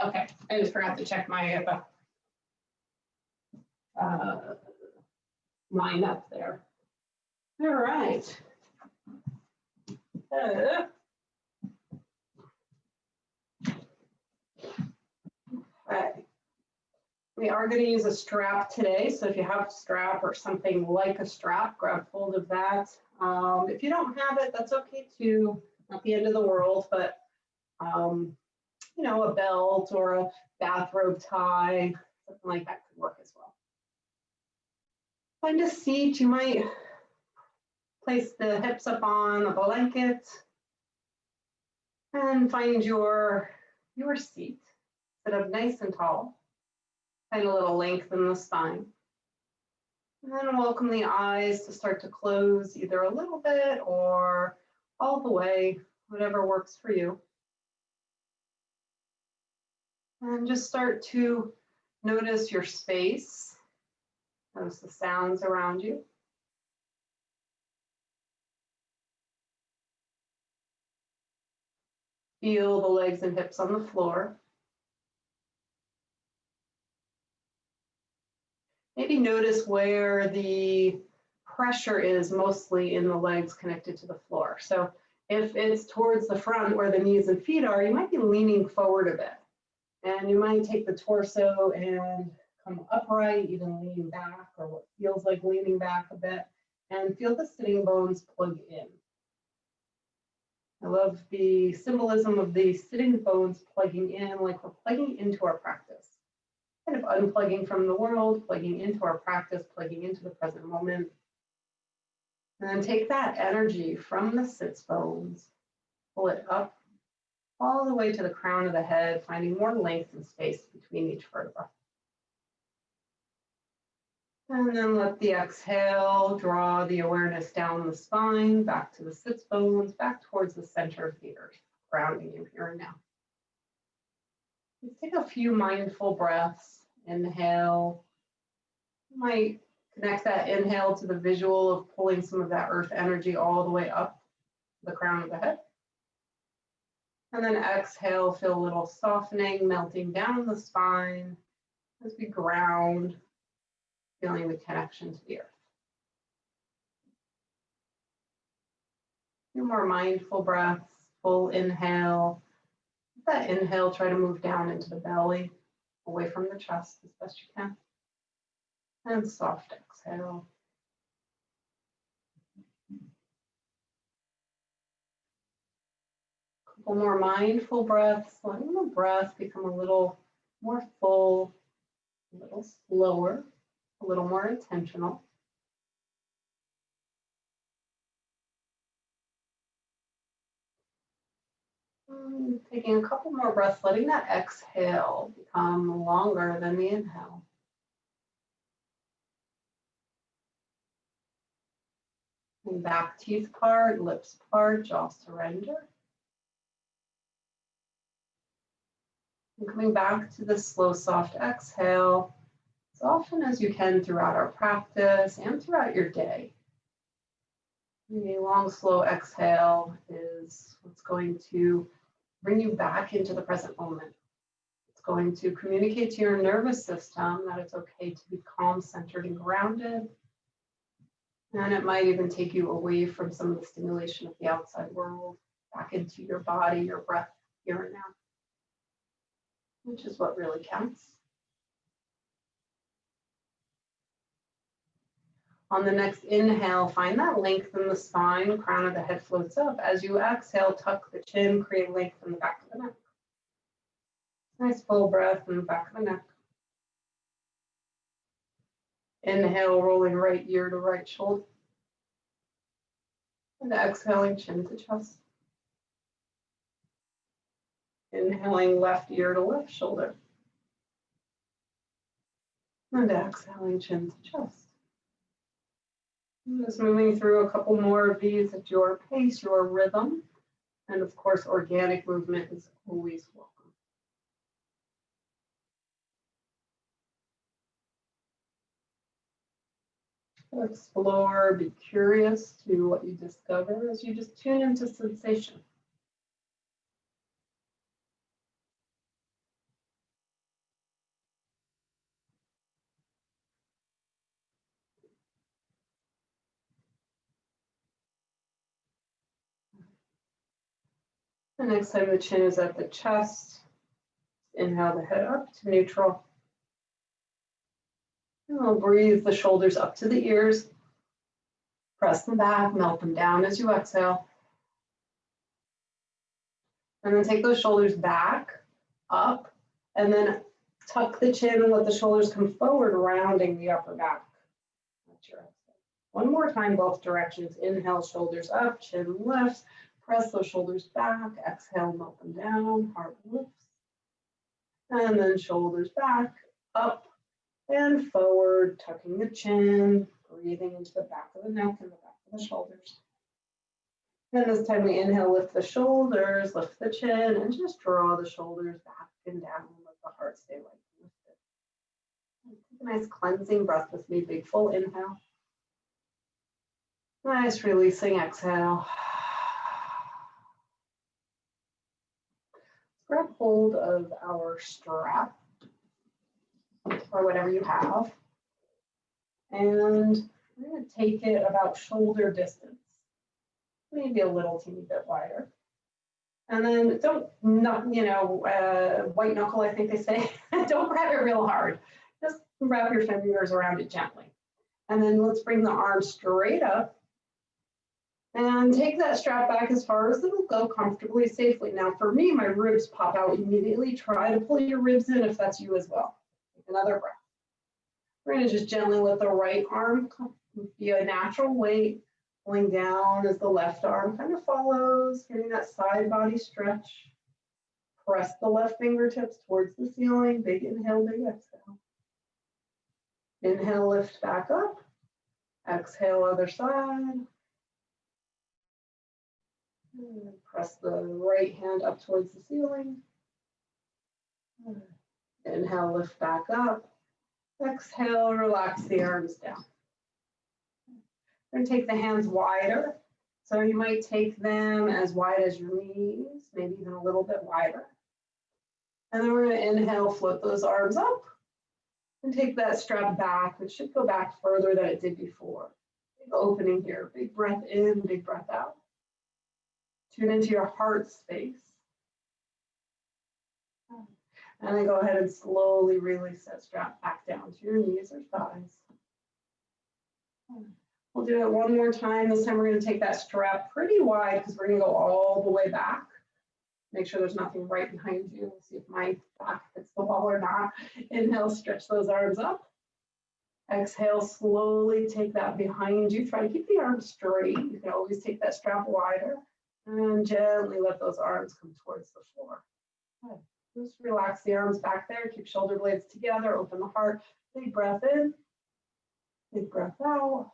Okay, I just forgot to check my line up there. All right. Okay. We are going to use a strap today, so if you have a strap or something like a strap, grab hold of that. If you don't have it, that's okay too. Not the end of the world, but you know, a belt or a bathrobe tie, something like that could work as well. Find a seat. You might place the hips up on a blanket and find your seat. Sit up nice and tall. Find a little length in the spine. And then welcome the eyes to start to close either a little bit or all the way, whatever works for you. And just start to notice your space. Notice the sounds around you. Feel the legs and hips on the floor. Maybe notice where the pressure is mostly in the legs connected to the floor. So if it's towards the front where the knees and feet are, you might be leaning forward a bit. And you might take the torso and come upright, even lean back, or what feels like leaning back a bit, and feel the sitting bones plug in. I love the symbolism of the sitting bones plugging in, like we're plugging into our practice. Kind of unplugging from the world, plugging into our practice, plugging into the present moment. And then take that energy from the sits bones, pull it up all the way to the crown of the head, finding more length and space between each vertebra. And then let the exhale draw the awareness down the spine, back to the sits bones, back towards the center of the earth, grounding you here and now. Let's take a few mindful breaths. Inhale. You might connect that inhale to the visual of pulling some of that earth energy all the way up the crown of the head. And then exhale, feel a little softening, melting down the spine as we ground, feeling the connection to the earth. A few more mindful breaths, full inhale. With that inhale, try to move down into the belly, away from the chest as best you can. And soft exhale. Couple more mindful breaths, letting the breath become a little more full, a little slower, a little more intentional. Taking a couple more breaths, letting that exhale become longer than the inhale. And back teeth part, lips part, jaw surrender. And coming back to the slow, soft exhale as often as you can throughout our practice and throughout your day. A long, slow exhale is what's going to bring you back into the present moment. It's going to communicate to your nervous system that it's okay to be calm, centered, and grounded. And it might even take you away from some of the stimulation of the outside world, back into your body, your breath here and now, which is what really counts. On the next inhale, find that length in the spine, crown of the head floats up. As you exhale, tuck the chin, create length in the back of the neck. Nice full breath in the back of the neck. Inhale, rolling right ear to right shoulder. And exhaling, chin to chest. Inhaling, left ear to left shoulder. And exhaling, chin to chest. Just moving through a couple more of these at your pace, your rhythm. And of course, organic movement is always welcome. Explore, be curious to what you discover as you just tune into sensation. And next time the chin is at the chest, inhale the head up to neutral. And we'll breathe the shoulders up to the ears. Press them back, melt them down as you exhale. And then take those shoulders back, up, and then tuck the chin and let the shoulders come forward, rounding the upper back. That's your exhale. One more time, both directions. Inhale, shoulders up, chin lifts. Press those shoulders back. Exhale, melt them down. Heart lifts. And then shoulders back, up, and forward, tucking the chin, breathing into the back of the neck and the back of the shoulders. And this time we inhale, lift the shoulders, lift the chin, and just draw the shoulders back and down. Let the heart stay light and lifted. Take a nice cleansing breath with me. Big full inhale. Nice releasing exhale. Grab hold of our strap or whatever you have. And we're going to take it about shoulder distance, maybe a little teeny bit wider. And then don't, white knuckle, I think they say. Don't grab it real hard. Just wrap your fingers around it gently. And then let's bring the arm straight up. And take that strap back as far as it'll go comfortably, safely. Now, for me, my ribs pop out immediately. Try to pull your ribs in if that's you as well. Take another breath. We're going to just gently let the right arm be a natural weight, pulling down as the left arm kind of follows, getting that side body stretch. Press the left fingertips towards the ceiling. Big inhale, big exhale. Inhale, lift back up. Exhale, other side. And press the right hand up towards the ceiling. Inhale, lift back up. Exhale, relax the arms down. We're going to take the hands wider. So you might take them as wide as your knees, maybe even a little bit wider. And then we're going to inhale, float those arms up. And take that strap back, which should go back further than it did before. Big opening here. Big breath in, big breath out. Tune into your heart space. And then go ahead and slowly release that strap back down to your knees or thighs. We'll do it one more time. This time we're going to take that strap pretty wide because we're going to go all the way back. Make sure there's nothing right behind you. We'll see if my back hits the wall or not. Inhale, stretch those arms up. Exhale, slowly take that behind you. Try to keep the arms straight. You can always take that strap wider. And gently let those arms come towards the floor. Good. Just relax the arms back there. Keep shoulder blades together. Open the heart. Big breath in. Big breath out.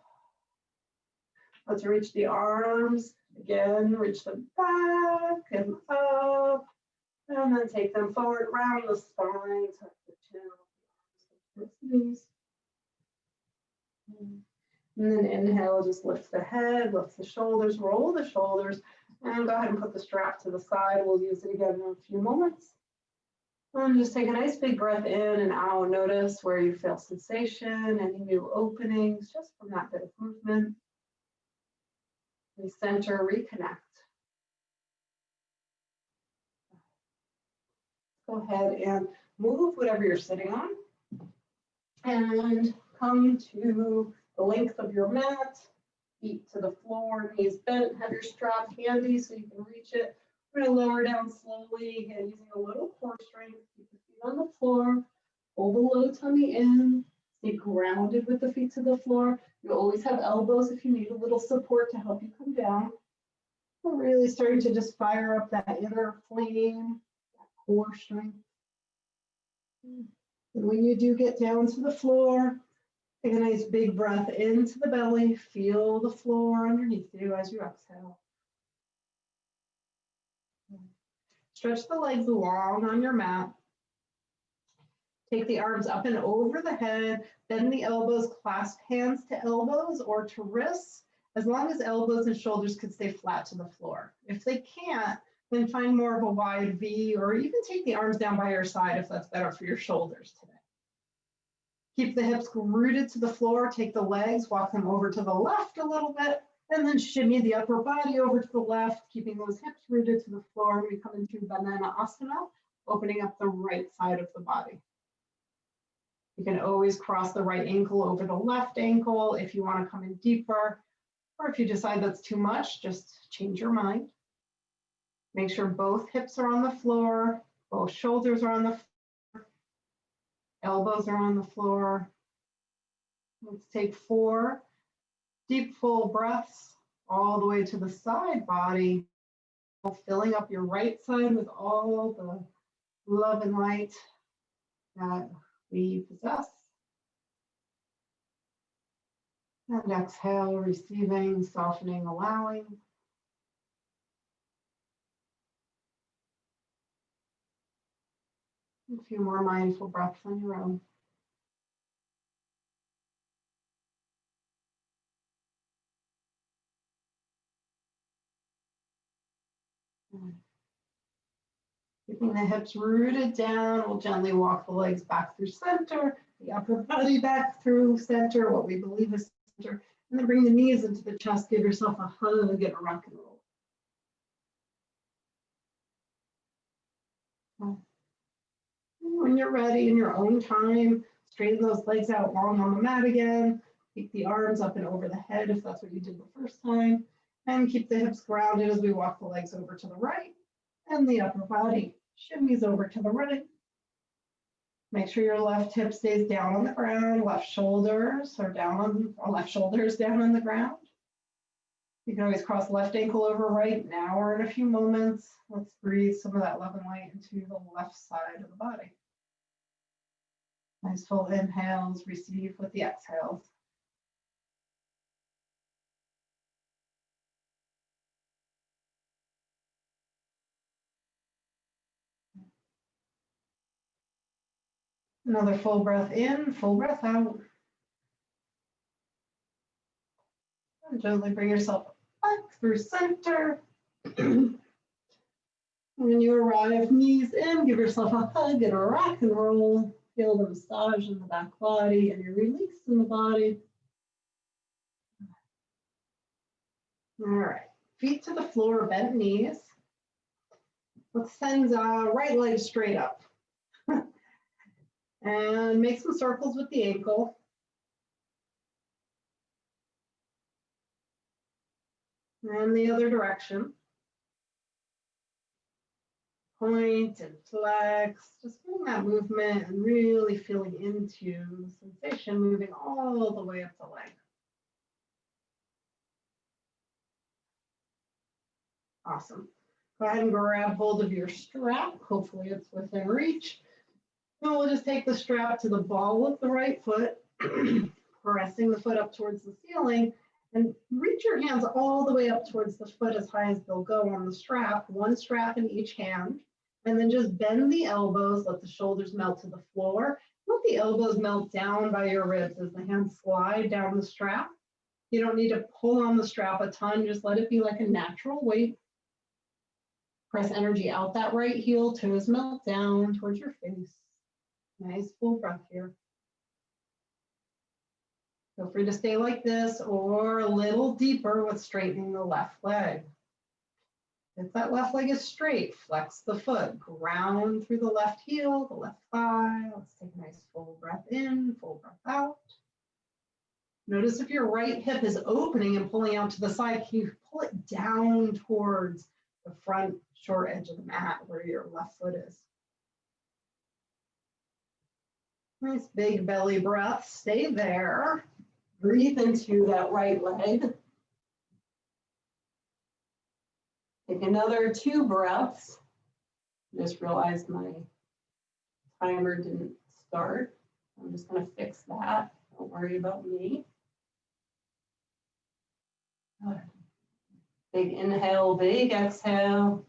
Let's reach the arms. Again, reach them back and up. And then take them forward, round the spine. Tuck the chin, the knees. And then inhale, just lift the head, lift the shoulders, roll the shoulders. And go ahead and put the strap to the side. We'll use it again in a few moments. And just take a nice big breath in and out. Notice where you feel sensation, any new openings, just from that bit of movement. Recenter, reconnect. Go ahead and move whatever you're sitting on. And come to the length of your mat. Feet to the floor, knees bent, have your strap handy so you can reach it. We're going to lower down slowly and using a little core strength. Keep the feet on the floor, pull the low tummy in, stay grounded with the feet to the floor. You always have elbows if you need a little support to help you come down. We're really starting to just fire up that inner flame, that core strength. And when you do get down to the floor, take a nice big breath into the belly. Feel the floor underneath you as you exhale. Stretch the legs long on your mat. Take the arms up and over the head. Bend the elbows, clasp hands to elbows or to wrists, as long as elbows and shoulders can stay flat to the floor. If they can't, then find more of a wide V, or even take the arms down by your side if that's better for your shoulders today. Keep the hips rooted to the floor. Take the legs, walk them over to the left a little bit. And then shimmy the upper body over to the left, keeping those hips rooted to the floor. We come into banana asana, opening up the right side of the body. You can always cross the right ankle over the left ankle if you want to come in deeper, or if you decide that's too much, just change your mind. Make sure both hips are on the floor, both shoulders are on the floor, elbows are on the floor. Let's take 4 deep, full breaths all the way to the side body, filling up your right side with all the love and light that we possess. And exhale, receiving, softening, allowing. A few more mindful breaths on your own. Keeping the hips rooted down, we'll gently walk the legs back through center, the upper body back through center, what we believe is center, and then bring the knees into the chest, give yourself a hug and a rock and roll. When you're ready, in your own time, straighten those legs out long on the mat again, keep the arms up and over the head if that's what you did the first time, and keep the hips grounded as we walk the legs over to the right, and the upper body shimmies over to the right. Make sure your left hip stays down on the ground, left shoulders are down on, or left shoulders down on the ground. You can always cross left ankle over right now or in a few moments. Let's breathe some of that love and light into the left side of the body. Nice full inhales, receive with the exhales. Another full breath in, full breath out. And gently bring yourself back through center. When you arrive, knees in, give yourself a hug and a rock and roll. Feel the massage in the back body and your release in the body. All right, feet to the floor, bent knees. Let's send right leg straight up. And make some circles with the ankle. And the other direction. Point and flex, just feeling that movement and really feeling into the sensation moving all the way up the leg. Awesome. Go ahead and grab hold of your strap. Hopefully it's within reach. And we'll just take the strap to the ball of the right foot, pressing the foot up towards the ceiling, and reach your hands all the way up towards the foot as high as they'll go on the strap, one strap in each hand. And then just bend the elbows, let the shoulders melt to the floor. Let the elbows melt down by your ribs as the hands slide down the strap. You don't need to pull on the strap a ton, just let it be like a natural weight. Press energy out that right heel, toes melt down towards your face. Nice full breath here. Feel free to stay like this or a little deeper with straightening the left leg. If that left leg is straight, flex the foot, ground through the left heel, the left thigh. Let's take a nice full breath in, full breath out. Notice if your right hip is opening and pulling out to the side, can you pull it down towards the front short edge of the mat where your left foot is? Nice big belly breath, stay there. Breathe into that right leg. Take another 2 breaths. Just realized my timer didn't start. I'm just going to fix that. Don't worry about me. Big inhale, big exhale.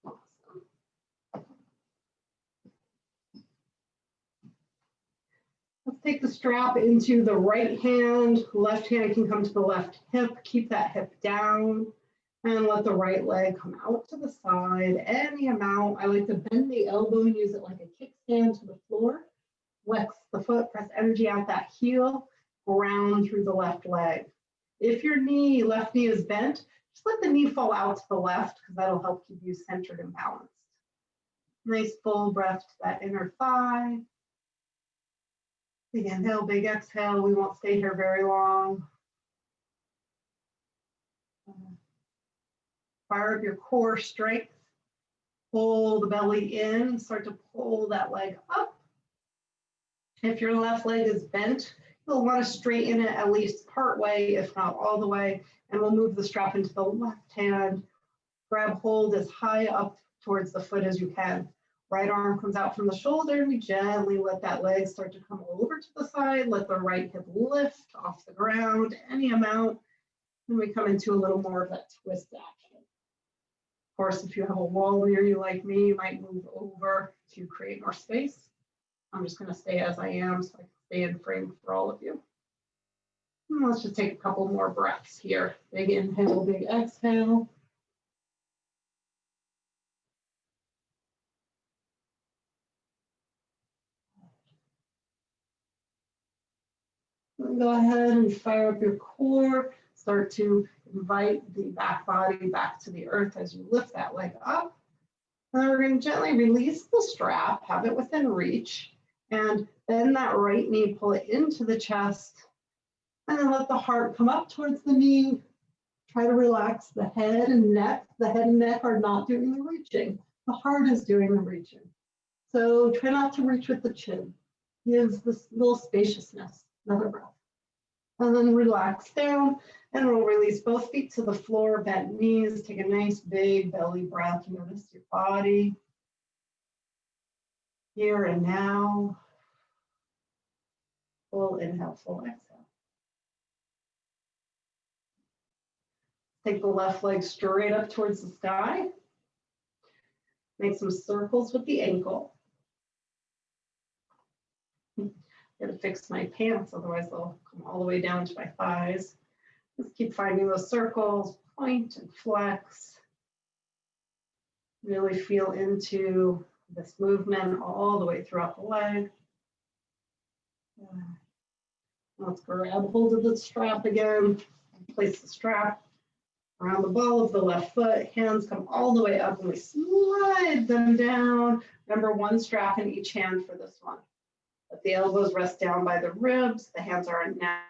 Awesome. Let's take the strap into the right hand. Left hand can come to the left hip. Keep that hip down. And let the right leg come out to the side, any amount. I like to bend the elbow and use it like a kickstand to the floor. Flex the foot, press energy out that heel, ground through the left leg. If your left knee is bent, just let the knee fall out to the left because that'll help keep you centered and balanced. Nice full breath to that inner thigh. Big inhale, big exhale. We won't stay here very long. Fire up your core strength. Pull the belly in, start to pull that leg up. If your left leg is bent, you'll want to straighten it at least part way, if not all the way, and we'll move the strap into the left hand. Grab hold as high up towards the foot as you can. Right arm comes out from the shoulder, and we gently let that leg start to come over to the side. Let the right hip lift off the ground, any amount, and we come into a little more of that twist action. Of course, if you have a wall near you like me, you might move over to create more space. I'm just going to stay as I am so I can stay in frame for all of you. And let's just take a couple more breaths here. Big inhale, big exhale. Go ahead and fire up your core. Start to invite the back body back to the earth as you lift that leg up. And then we're going to gently release the strap, have it within reach, and bend that right knee, pull it into the chest, and then let the heart come up towards the knee. Try to relax the head and neck. The head and neck are not doing the reaching. The heart is doing the reaching. So try not to reach with the chin. Gives this little spaciousness. Another breath. And then relax down, and we'll release both feet to the floor, bent knees. Take a nice big belly breath. Notice your body here and now. Full inhale, full exhale. Take the left leg straight up towards the sky. Make some circles with the ankle. I'm going to fix my pants, otherwise they'll come all the way down to my thighs. Just keep finding those circles, point and flex. Really feel into this movement all the way throughout the leg. Let's grab hold of the strap again. Place the strap around the ball of the left foot. Hands come all the way up and we slide them down. Remember, one strap in each hand for this one. Let the elbows rest down by the ribs. The hands are now.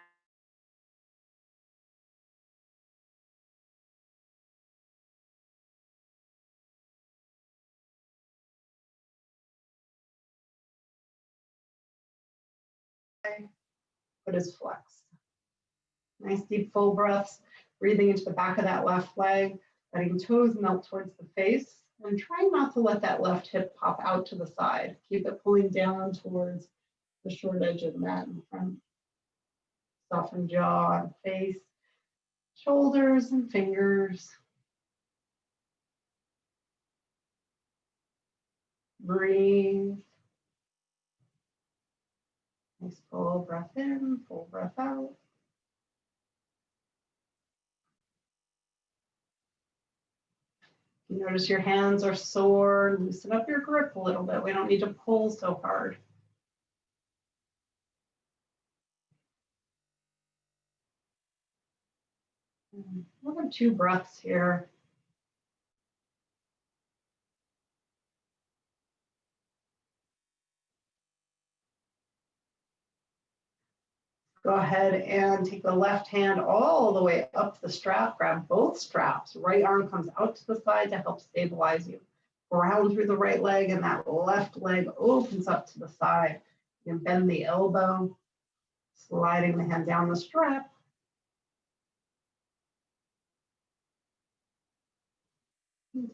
Foot is flexed. Nice deep full breaths. Breathing into the back of that left leg, letting toes melt towards the face. And try not to let that left hip pop out to the side. Keep it pulling down towards the short edge of the mat in front. Soften jaw and face, shoulders and fingers. Breathe. Nice full breath in, full breath out. You notice your hands are sore, loosen up your grip a little bit. We don't need to pull so hard. We'll have 2 breaths here. Go ahead and take the left hand all the way up the strap. Grab both straps. Right arm comes out to the side to help stabilize you. Ground through the right leg, and that left leg opens up to the side. You can bend the elbow, sliding the hand down the strap.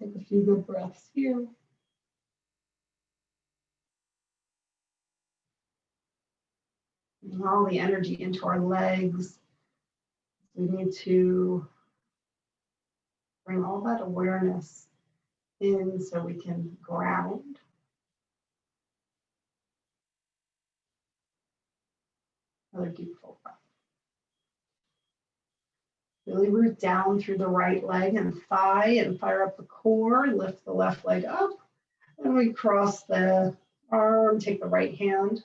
Take a few good breaths here. And all the energy into our legs. We need to bring all that awareness in so we can ground. Another deep full breath. Really root down through the right leg and thigh and fire up the core. Lift the left leg up. And we cross the arm, take the right hand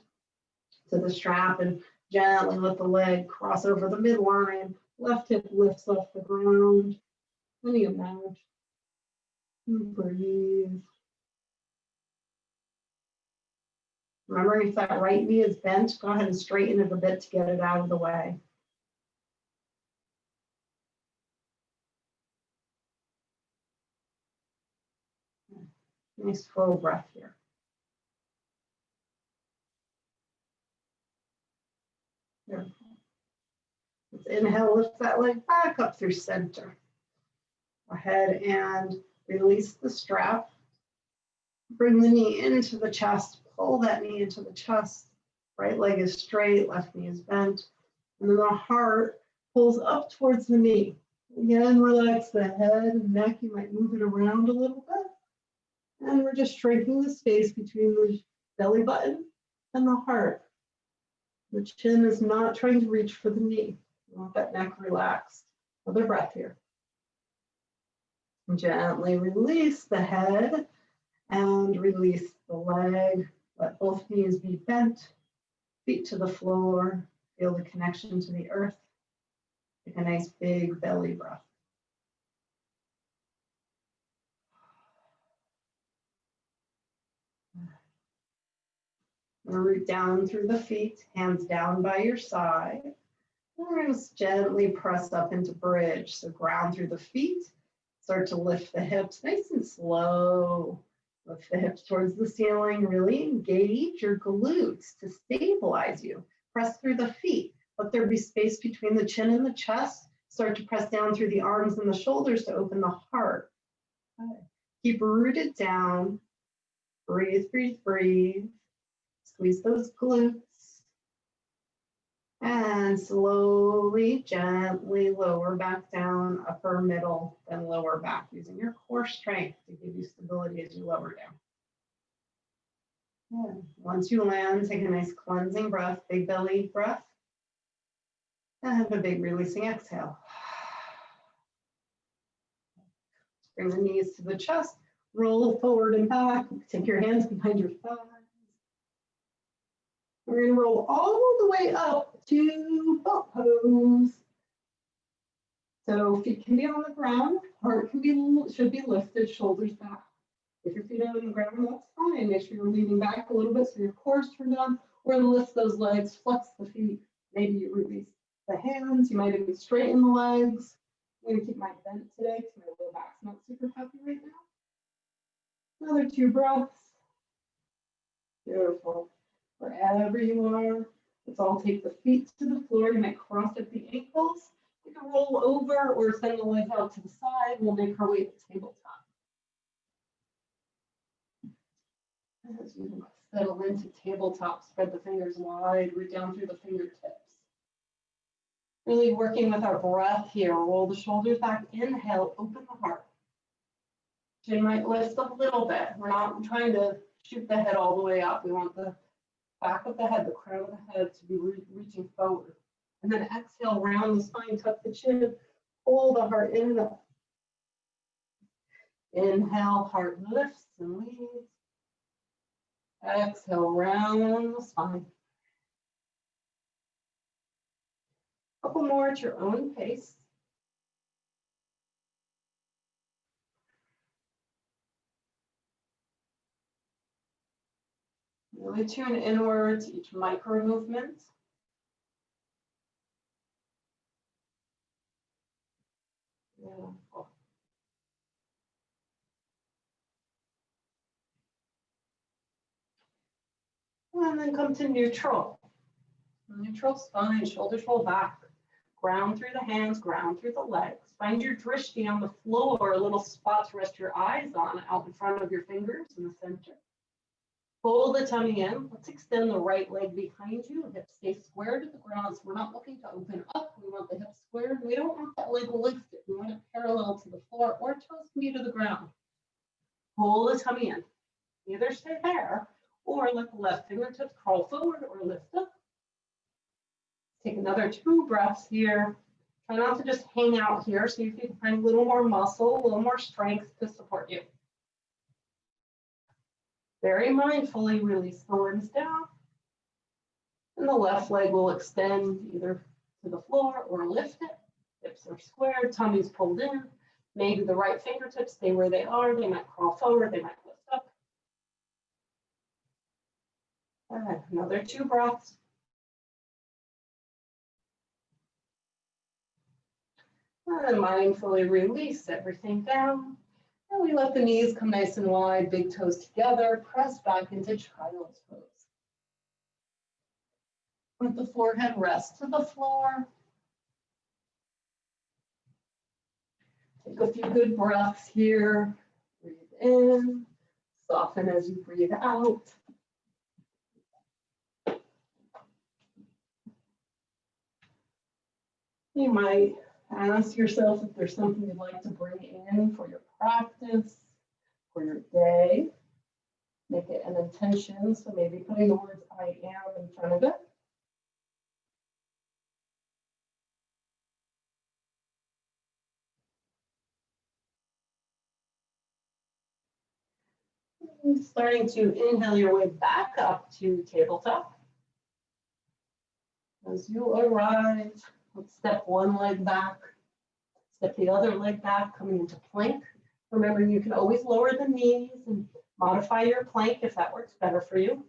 to the strap and gently let the leg cross over the midline. Left hip lifts off the ground. Any amount. Breathe. Remember, if that right knee is bent, go ahead and straighten it a bit to get it out of the way. Nice full breath here. Beautiful. Let's inhale, lift that leg back up through center. Go ahead and release the strap. Bring the knee into the chest. Pull that knee into the chest. Right leg is straight, left knee is bent. And then the heart pulls up towards the knee. Again, relax the head and neck. You might move it around a little bit. And we're just shrinking the space between the belly button and the heart. The chin is not trying to reach for the knee. You want that neck relaxed. Another breath here. Gently release the head and release the leg. Let both knees be bent, feet to the floor. Feel the connection to the earth. Take a nice big belly breath. Root down through the feet, hands down by your side. We're going to gently press up into bridge. So ground through the feet. Start to lift the hips nice and slow. Lift the hips towards the ceiling. Really engage your glutes to stabilize you. Press through the feet. Let there be space between the chin and the chest. Start to press down through the arms and the shoulders to open the heart. Okay. Keep rooted down. Breathe, breathe, breathe. Squeeze those glutes. And slowly, gently lower back down, upper, middle, then lower back, using your core strength to give you stability as you lower down. Good. Once you land, take a nice cleansing breath, big belly breath, and a big releasing exhale. Bring the knees to the chest, roll forward and back, take your hands behind your thighs. We're going to roll all the way up to boat pose. So feet can be on the ground, heart should be lifted, shoulders back. If your feet are on the ground, that's fine. Make sure you're leaning back a little bit so your core's turned on, or lift those legs, flex the feet. Maybe you release the hands. You might even straighten the legs. I'm going to keep my bent today because my low back's not super happy right now. Another 2 breaths. Beautiful. Wherever you are, let's all take the feet to the floor. You might cross at the ankles. You can roll over or send the legs out to the side. We'll make our way to tabletop. As you settle into tabletop, spread the fingers wide, root down through the fingertips. Really working with our breath here. Roll the shoulders back. Inhale, open the heart. Chin might lift a little bit. We're not trying to shoot the head all the way up. We want the back of the head, the crown of the head to be reaching forward. And then exhale, round the spine, tuck the chin, pull the heart in and up. Inhale, heart lifts and leads. Exhale, round the spine. Couple more at your own pace. Really tune inwards each micro movement. Beautiful. And then come to neutral. Neutral spine, shoulders roll back. Ground through the hands, ground through the legs. Find your drishti on the floor, a little spot to rest your eyes on out in front of your fingers in the center. Pull the tummy in. Let's extend the right leg behind you. Hips stay square to the ground. So we're not looking to open up. We want the hips squared. We don't want that leg lifted. We want it parallel to the floor or toes can be to the ground. Pull the tummy in. Either stay there or let the left fingertips crawl forward or lift up. Take another 2 breaths here. Try not to just hang out here. So you can find a little more muscle, a little more strength to support you. Very mindfully release the limbs down. And the left leg will extend either to the floor or lift it. Hips are squared, tummy's pulled in. Maybe the right fingertips stay where they are. They might crawl forward, they might lift up. All right, another 2 breaths. And mindfully release everything down. And we let the knees come nice and wide, big toes together, press back into child's pose. Let the forehead rest to the floor. Take a few good breaths here. Breathe in, soften as you breathe out. You might ask yourself if there's something you'd like to bring in for your practice, for your day. Make it an intention, so maybe putting the words I am in front of it. And starting to inhale your way back up to tabletop. As you arrive, let's step one leg back, step the other leg back, coming into plank. Remember, you can always lower the knees and modify your plank if that works better for you.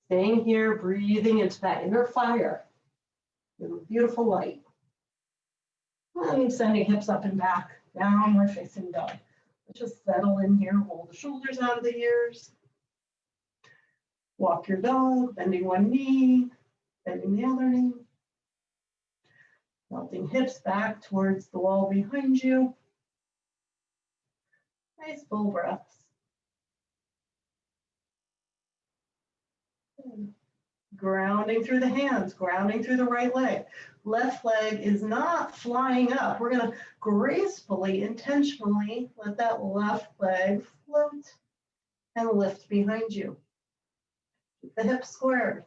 Staying here, breathing into that inner fire, your beautiful light. And sending hips up and back, downward facing dog. Just settle in here, roll the shoulders out of the ears. Walk your dog, bending one knee, bending the other knee. Melting hips back towards the wall behind you. Nice full breaths. Grounding through the hands, grounding through the right leg. Left leg is not flying up. We're going to gracefully, intentionally let that left leg float and lift behind you. Keep the hips squared.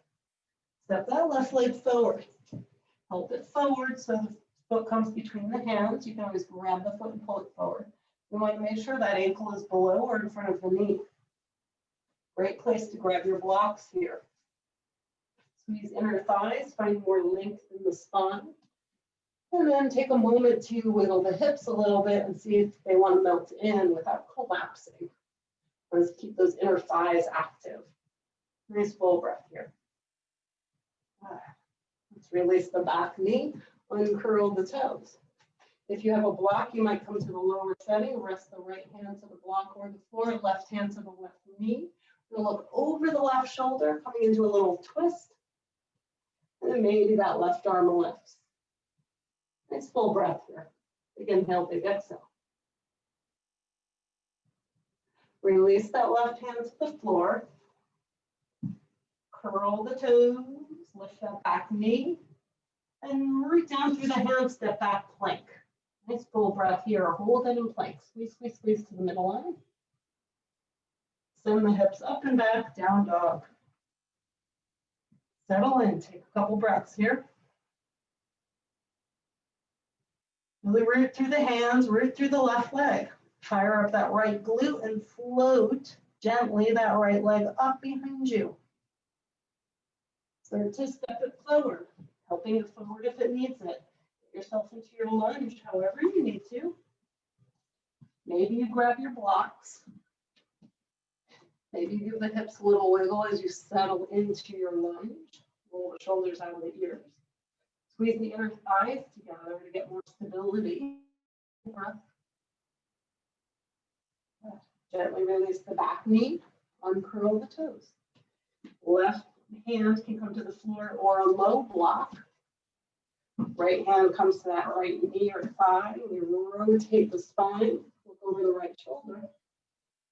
Step that left leg forward. Hold it forward so the foot comes between the hands. You can always grab the foot and pull it forward. You want to make sure that ankle is below or in front of the knee. Great place to grab your blocks here. Squeeze inner thighs, find more length in the spine. And then take a moment to wiggle the hips a little bit and see if they want to melt in without collapsing. Let's keep those inner thighs active. Nice full breath here. Let's release the back knee, uncurl the toes. If you have a block, you might come to the lower setting, rest the right hand to the block or the floor, left hand to the left knee. We'll look over the left shoulder, coming into a little twist. And then maybe that left arm lifts. Nice full breath here. Big inhale, big exhale. Release that left hand to the floor. Curl the toes, lift that back knee, and root down through the hands, step back plank. Nice full breath here. Hold it in plank. Squeeze, squeeze, squeeze to the middle line. Send the hips up and back, down dog. Settle in, take a couple breaths here. Really root through the hands, root through the left leg. Fire up that right glute and float gently that right leg up behind you. Start to step it forward, helping it forward if it needs it. Get yourself into your lunge however you need to. Maybe you grab your blocks. Maybe give the hips a little wiggle as you settle into your lunge. Roll the shoulders out of the ears. Squeeze the inner thighs together to get more stability. Breath. Gently release the back knee. Uncurl the toes. Left hand can come to the floor or a low block. Right hand comes to that right knee or thigh. You rotate the spine. Look over the right shoulder.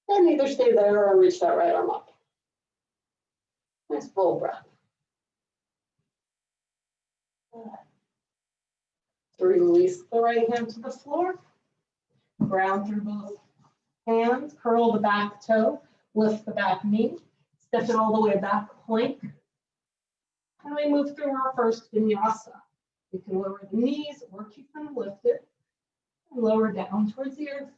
And either stay there or reach that right arm up. Nice full breath. Release the right hand to the floor. Ground through both hands. Curl the back toe. Lift the back knee. Step it all the way back, plank. And we move through our first vinyasa. You can lower the knees or keep them lifted and lower down towards the earth.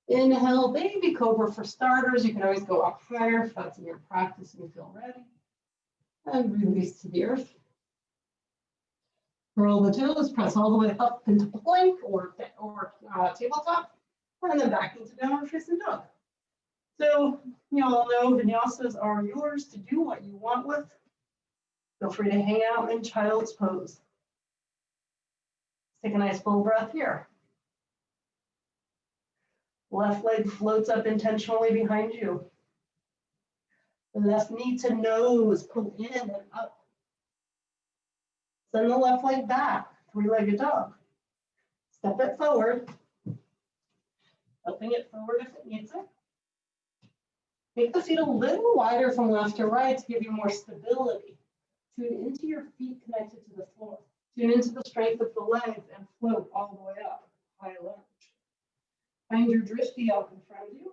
Inhale, baby cobra for starters. You can always go up higher if that's in your practice and you feel ready. And release to the earth. Roll the toes, press all the way up into plank or tabletop, and then back into downward facing dog. So you all know vinyasas are yours to do what you want with. Feel free to hang out in child's pose. Take a nice full breath here. Left leg floats up intentionally behind you. The left knee to nose, pull in and up. Send the left leg back, three-legged dog. Step it forward, helping it forward if it needs it. Make the feet a little wider from left to right to give you more stability. Tune into your feet connected to the floor. Tune into the strength of the legs and float all the way up, high lunge. Find your drishti out in front of you.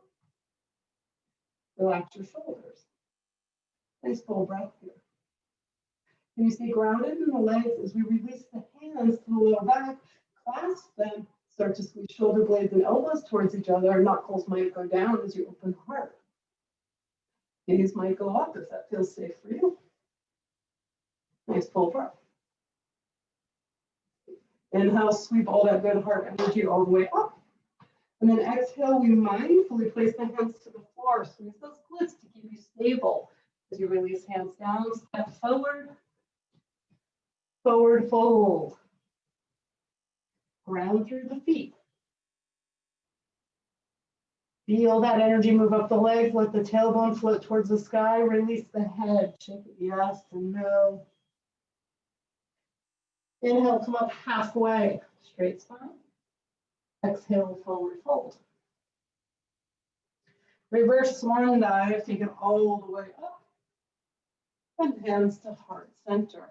Relax your shoulders. Nice full breath here. Can you stay grounded in the legs as we release the hands to the lower back, clasp them, start to squeeze shoulder blades and elbows towards each other. Knuckles might go down as you open the heart. Knees might go up if that feels safe for you. Nice full breath. Inhale, sweep all that good heart energy all the way up. And then exhale, we mindfully place the hands to the floor. Squeeze those glutes to keep you stable. As you release hands down, step forward. Forward fold. Ground through the feet. Feel that energy move up the legs. Let the tailbone float towards the sky. Release the head. Shake it yes and no. Inhale, come up halfway. Straight spine. Exhale, forward fold. Reverse swan dive. Take it all the way up. And hands to heart center.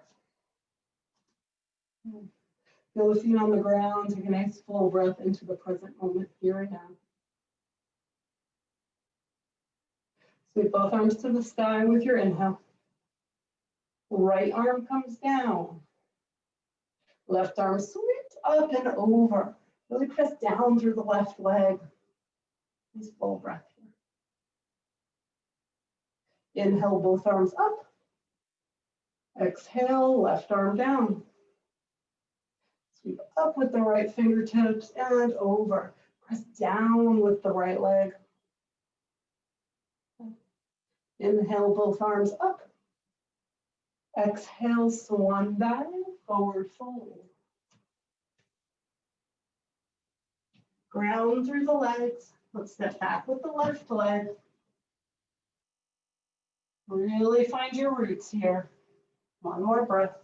Feel the feet on the ground. Take a nice full breath into the present moment, here and now. Sweep both arms to the sky with your inhale. Right arm comes down. Left arm sweeps up and over. Really press down through the left leg. Nice full breath here. Inhale, both arms up. Exhale, left arm down. Sweep up with the right fingertips and over. Press down with the right leg. Inhale, both arms up. Exhale, swan dive, forward fold. Ground through the legs. Let's step back with the left leg. Really find your roots here. One more breath.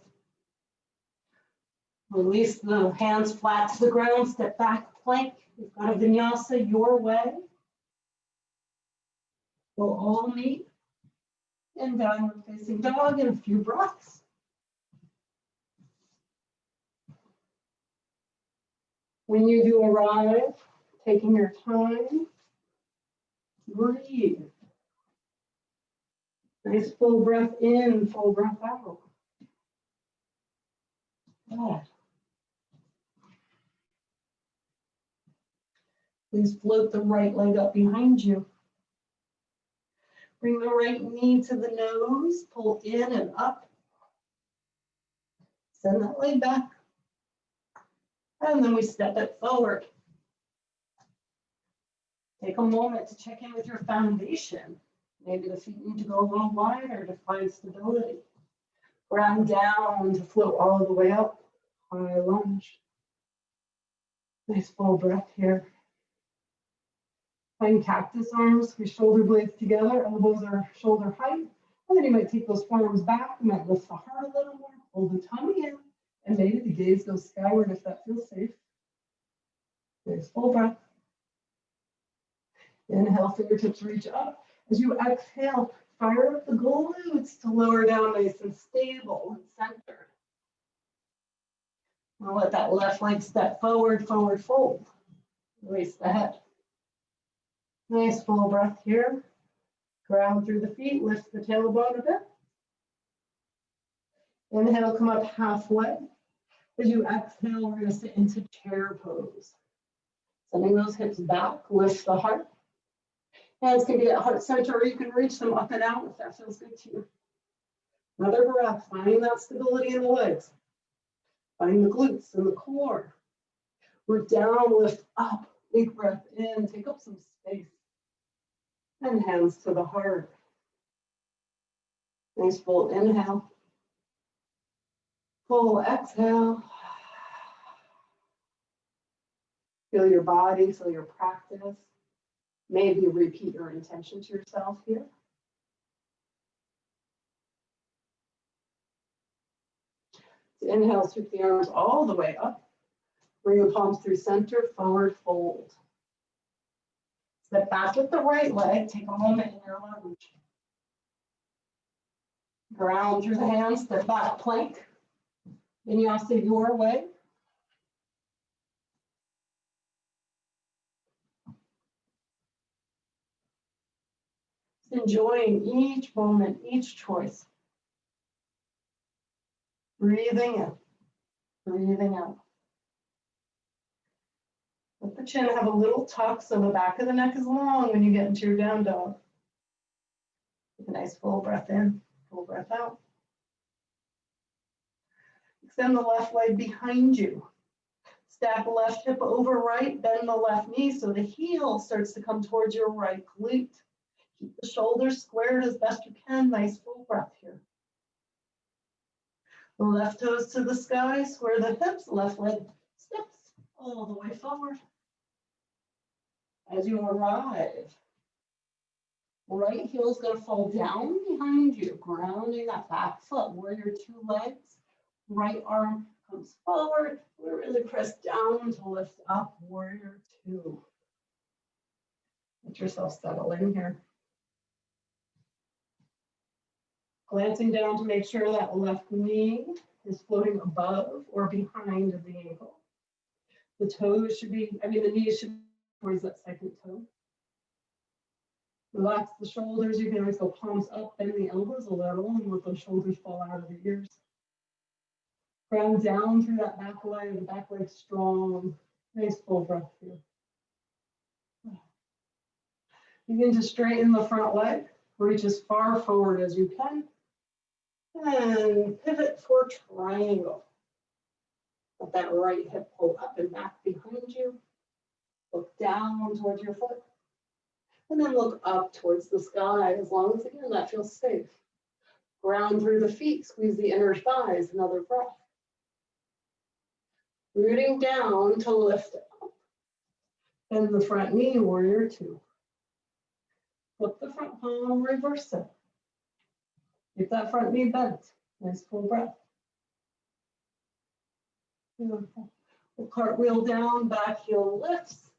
Release the hands flat to the ground. Step back, plank. You've got a vinyasa your way. We'll all meet in downward facing dog in a few breaths. When you do arrive, taking your time, breathe. Nice full breath in, full breath out. Good. Please float the right leg up behind you. Bring the right knee to the nose, pull in and up. Send that leg back. And then we step it forward. Take a moment to check in with your foundation. Maybe the feet need to go a little wider to find stability. Ground down to float all the way up. High lunge. Nice full breath here. Find cactus arms, squeeze shoulder blades together, elbows are shoulder height. And then you might take those forearms back. You might lift the heart a little more, hold the tummy in, and maybe the gaze goes skyward if that feels safe. Nice full breath. Inhale, fingertips reach up. As you exhale, fire up the glutes to lower down nice and stable and centered. Now let that left leg step forward, forward fold. Release the head. Nice full breath here. Ground through the feet, lift the tailbone a bit. Inhale, come up halfway. As you exhale, we're going to sit into chair pose. Sending those hips back, lift the heart. Hands can be at heart center, or you can reach them up and out if that feels good to you. Another breath, finding that stability in the legs. Finding the glutes and the core. Root down, lift up. Big breath in, take up some space. And hands to the heart. Nice full inhale. Full exhale. Feel your body, feel your practice. Maybe repeat your intention to yourself here. So inhale, sweep the arms all the way up. Bring your palms through center, forward fold. Step back with the right leg. Take a moment in your lunge. Ground through the hands, step back, plank. Vinyasa your way. Enjoying each moment, each choice. Breathing in, breathing out. Let the chin have a little tuck so the back of the neck is long when you get into your down dog. Take a nice full breath in, full breath out. Extend the left leg behind you. Stack left hip over right, bend the left knee so the heel starts to come towards your right glute. Keep the shoulders squared as best you can. Nice full breath here. The left toes to the sky, square the hips, left leg steps all the way forward. As you arrive, right heel is going to fall down behind you, grounding that back foot, warrior two legs. Right arm comes forward. We really press down to lift up, warrior two. Let yourself settle in here. Glancing down to make sure that left knee is floating above or behind the ankle. The toes should be, the knees should be towards that second toe. Relax the shoulders. You can always go palms up, bend the elbows a little, and let those shoulders fall out of the ears. Ground down through that back leg, the back leg strong. Nice full breath here. Begin to straighten the front leg. Reach as far forward as you can. And pivot for triangle. Let that right hip pull up and back behind you. Look down towards your foot. And then look up towards the sky, as long as, again, that feels safe. Ground through the feet, squeeze the inner thighs, another breath. Rooting down to lift up. Bend the front knee, warrior two. Flip the front palm, reverse it. Keep that front knee bent. Nice full breath. Beautiful. We'll cartwheel down, back heel lifts.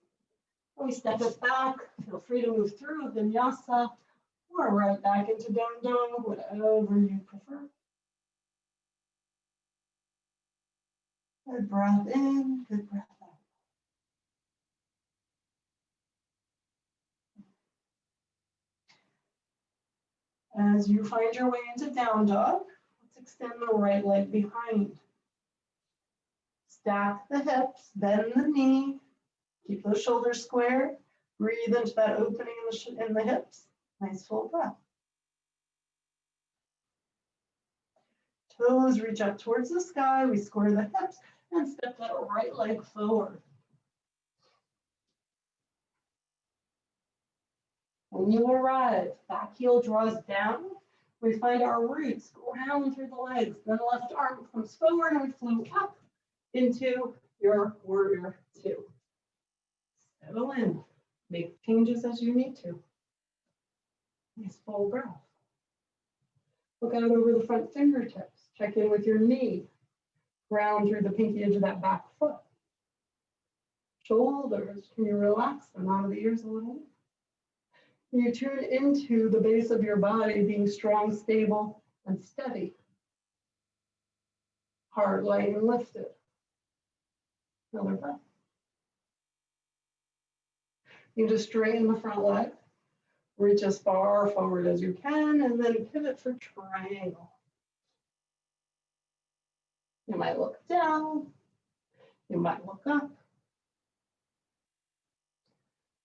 We step it back. Feel free to move through vinyasa or right back into down dog, whatever you prefer. Good breath in, good breath out. As you find your way into down dog, let's extend the right leg behind. Stack the hips, bend the knee, keep those shoulders square. Breathe into that opening in the hips. Nice full breath. Toes reach up towards the sky. We square the hips and step that right leg forward. When you arrive, back heel draws down. We find our roots, ground through the legs. Then the left arm comes forward and we float up into your warrior two. Settle in. Make changes as you need to. Nice full breath. Look out over the front fingertips. Check in with your knee. Ground through the pinky edge of that back foot. Shoulders, can you relax them out of the ears a little? Can you tune into the base of your body being strong, stable, and steady? Heart light and lifted. Another breath. You just straighten the front leg. Reach as far forward as you can, and then pivot for triangle. You might look down. You might look up.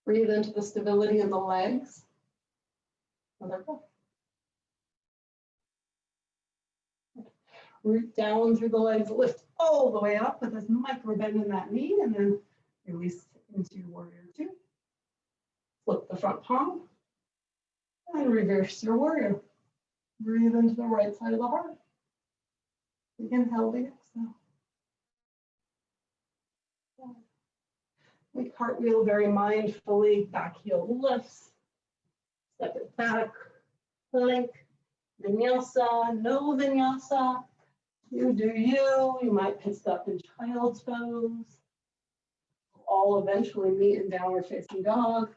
Breathe into the stability in the legs. Another breath. Root down through the legs, lift all the way up with this micro bend in that knee, and then release into warrior two. Flip the front palm and reverse your warrior. Breathe into the right side of the heart. Inhale, the exhale. We cartwheel very mindfully, back heel lifts, step it back, plank, vinyasa, no vinyasa. You do you. You might pit stop in child's pose. All eventually meet in downward facing dog.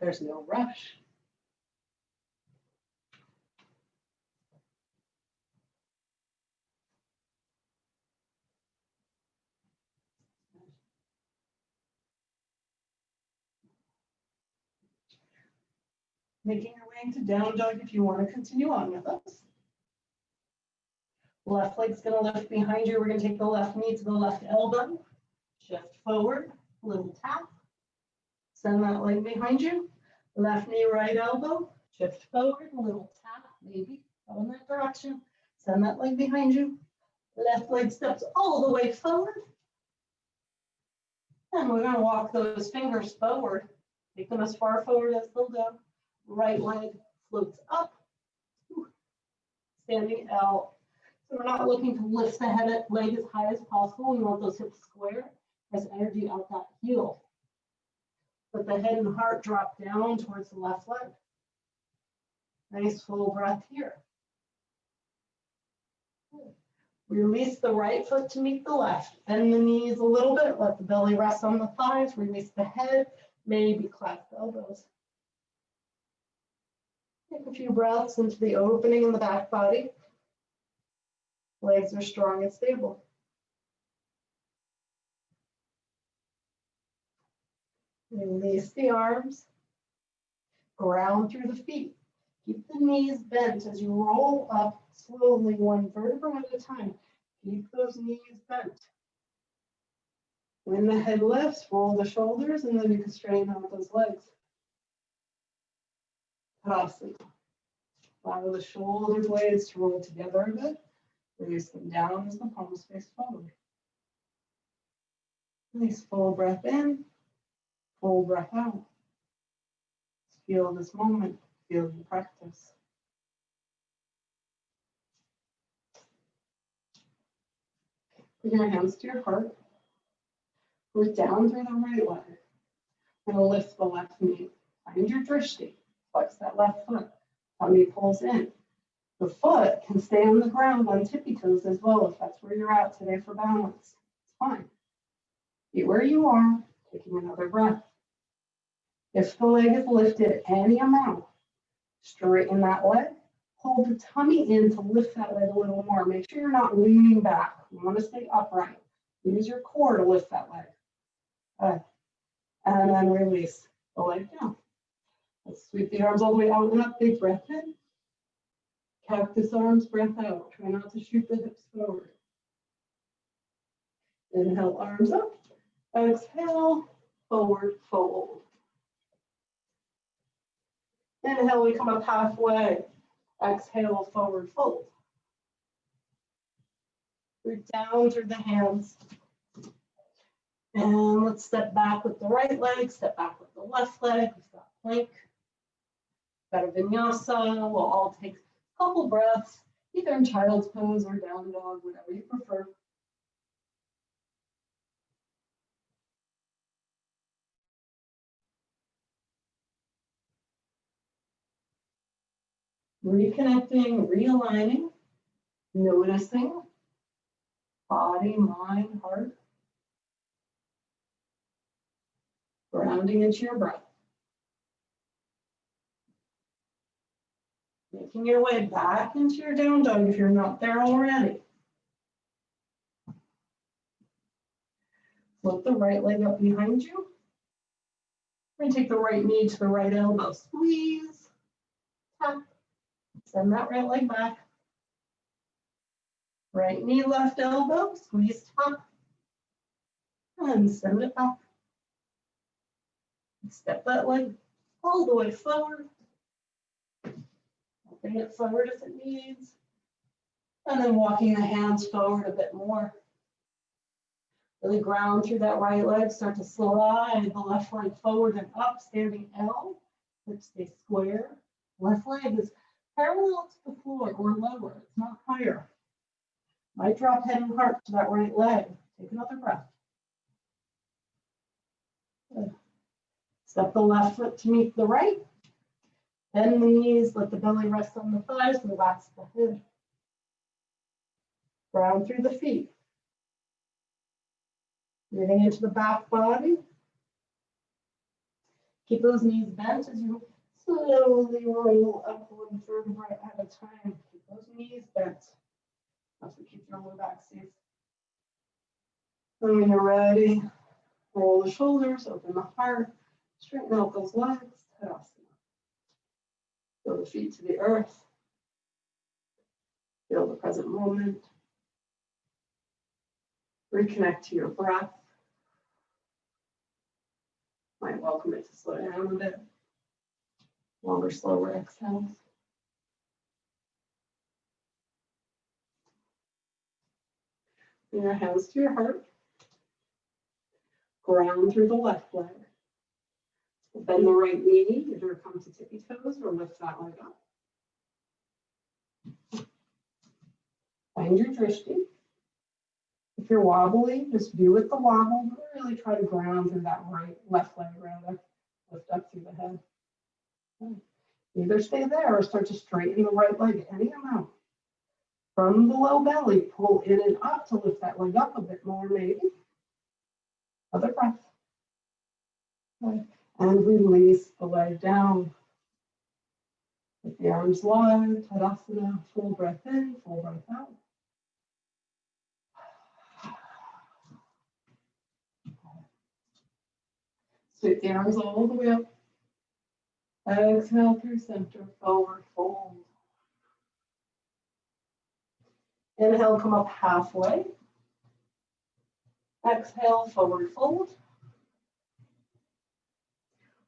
There's no rush. Making your way into down dog if you want to continue on with us. Left leg's going to lift behind you. We're going to take the left knee to the left elbow. Shift forward, little tap. Send that leg behind you. Left knee, right elbow. Shift forward, little tap, maybe. Go in that direction. Send that leg behind you. Left leg steps all the way forward. And we're going to walk those fingers forward. Take them as far forward as they'll go. Right leg floats up. Standing out. So we're not looking to lift the head leg as high as possible. We want those hips square. There's energy out that heel. Let the head and heart drop down towards the left leg. Nice full breath here. Release the right foot to meet the left. Bend the knees a little bit. Let the belly rest on the thighs. Release the head. Maybe clasp the elbows. Take a few breaths into the opening in the back body. Legs are strong and stable. Release the arms. Ground through the feet. Keep the knees bent as you roll up slowly, one vertebra at a time. Keep those knees bent. When the head lifts, roll the shoulders, and then you can straighten out those legs. Tadasana. Allow the shoulder blades to roll together a bit. Release them down as the palms face forward. Nice full breath in, full breath out. Feel this moment, feel the practice. Bring your hands to your heart. Root down through the right leg. And lift the left knee. Find your drishti. Flex that left foot. Tummy pulls in. The foot can stay on the ground on tippy toes as well if that's where you're at today for balance. It's fine. Be where you are, taking another breath. If the leg is lifted any amount, straighten that leg. Hold the tummy in to lift that leg a little more. Make sure you're not leaning back. You want to stay upright. Use your core to lift that leg. Good. And then release the leg down. Let's sweep the arms all the way out and up. Big breath in. Cactus arms, breath out. Try not to shoot the hips forward. Inhale, arms up. Exhale, forward fold. Inhale, we come up halfway. Exhale, forward fold. Root down through the hands. And let's step back with the right leg, step back with the left leg. We've got plank. Got a vinyasa. We'll all take a couple breaths, either in child's pose or down dog, whatever you prefer. Reconnecting, realigning, noticing body, mind, heart. Grounding into your breath. Making your way back into your down dog if you're not there already. Float the right leg up behind you. And take the right knee to the right elbow. Squeeze. Tap. Send that right leg back. Right knee, left elbow, squeeze top, and send it up. Step that leg all the way forward. Bring it forward if it needs. And then walking the hands forward a bit more. Really ground through that right leg. Start to slide the left leg forward and up, standing L. Hips stay square. Left leg is parallel to the floor or lower. It's not higher. Might drop head and heart to that right leg. Take another breath. Good. Step the left foot to meet the right. Bend the knees, let the belly rest on the thighs, relax the head. Ground through the feet. Breathing into the back body. Keep those knees bent as you slowly roll up one vertebra at a time. Keep those knees bent. As we keep your low back safe. And when you're ready, roll the shoulders, open the heart, straighten out those legs, Tadasana. Feel the feet to the earth. Feel the present moment. Reconnect to your breath. Might welcome it to slow down a bit. Longer, slower exhales. Bring your hands to your heart. Ground through the left leg. Bend the right knee, either come to tippy toes or lift that leg up. Find your drishti. If you're wobbly, just do with the wobble, but really try to ground through that left leg rather. Lift up through the head. Either stay there or start to straighten the right leg any amount. From the low belly, pull in and up to lift that leg up a bit more, maybe. Other breath. Okay. And release the leg down. With the arms wide, Tadasana, full breath in, full breath out. Sweep the arms all the way up. Exhale through center, forward fold. Inhale, come up halfway. Exhale, forward fold.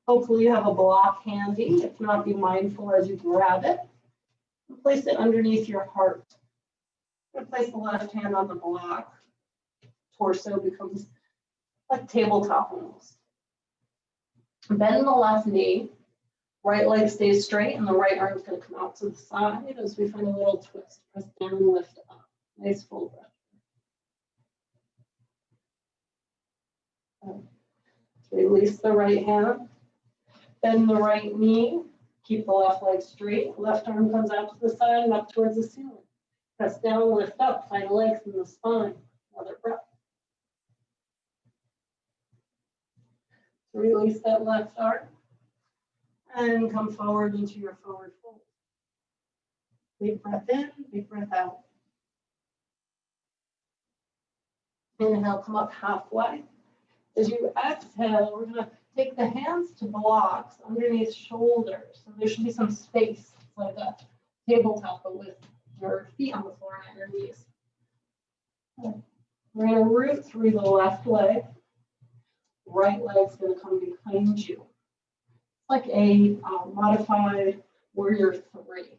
Hopefully you have a block handy. If not, be mindful as you grab it. And place it underneath your heart. Place the left hand on the block. Torso becomes like tabletop almost. Bend the left knee. Right leg stays straight and the right arm is going to come out to the side as we find a little twist. Press down, lift up. Nice full breath. Release the right hand. Bend the right knee. Keep the left leg straight. Left arm comes out to the side and up towards the ceiling. Press down, lift up. Find length in the spine. Another breath. Release that left arm. And come forward into your forward fold. Big breath in, big breath out. Inhale, come up halfway. As you exhale, we're going to take the hands to blocks underneath shoulders. So there should be some space, like a tabletop, but with your feet on the floor and your knees. We're going to root through the left leg. Right leg's going to come behind you. Like a modified warrior 3.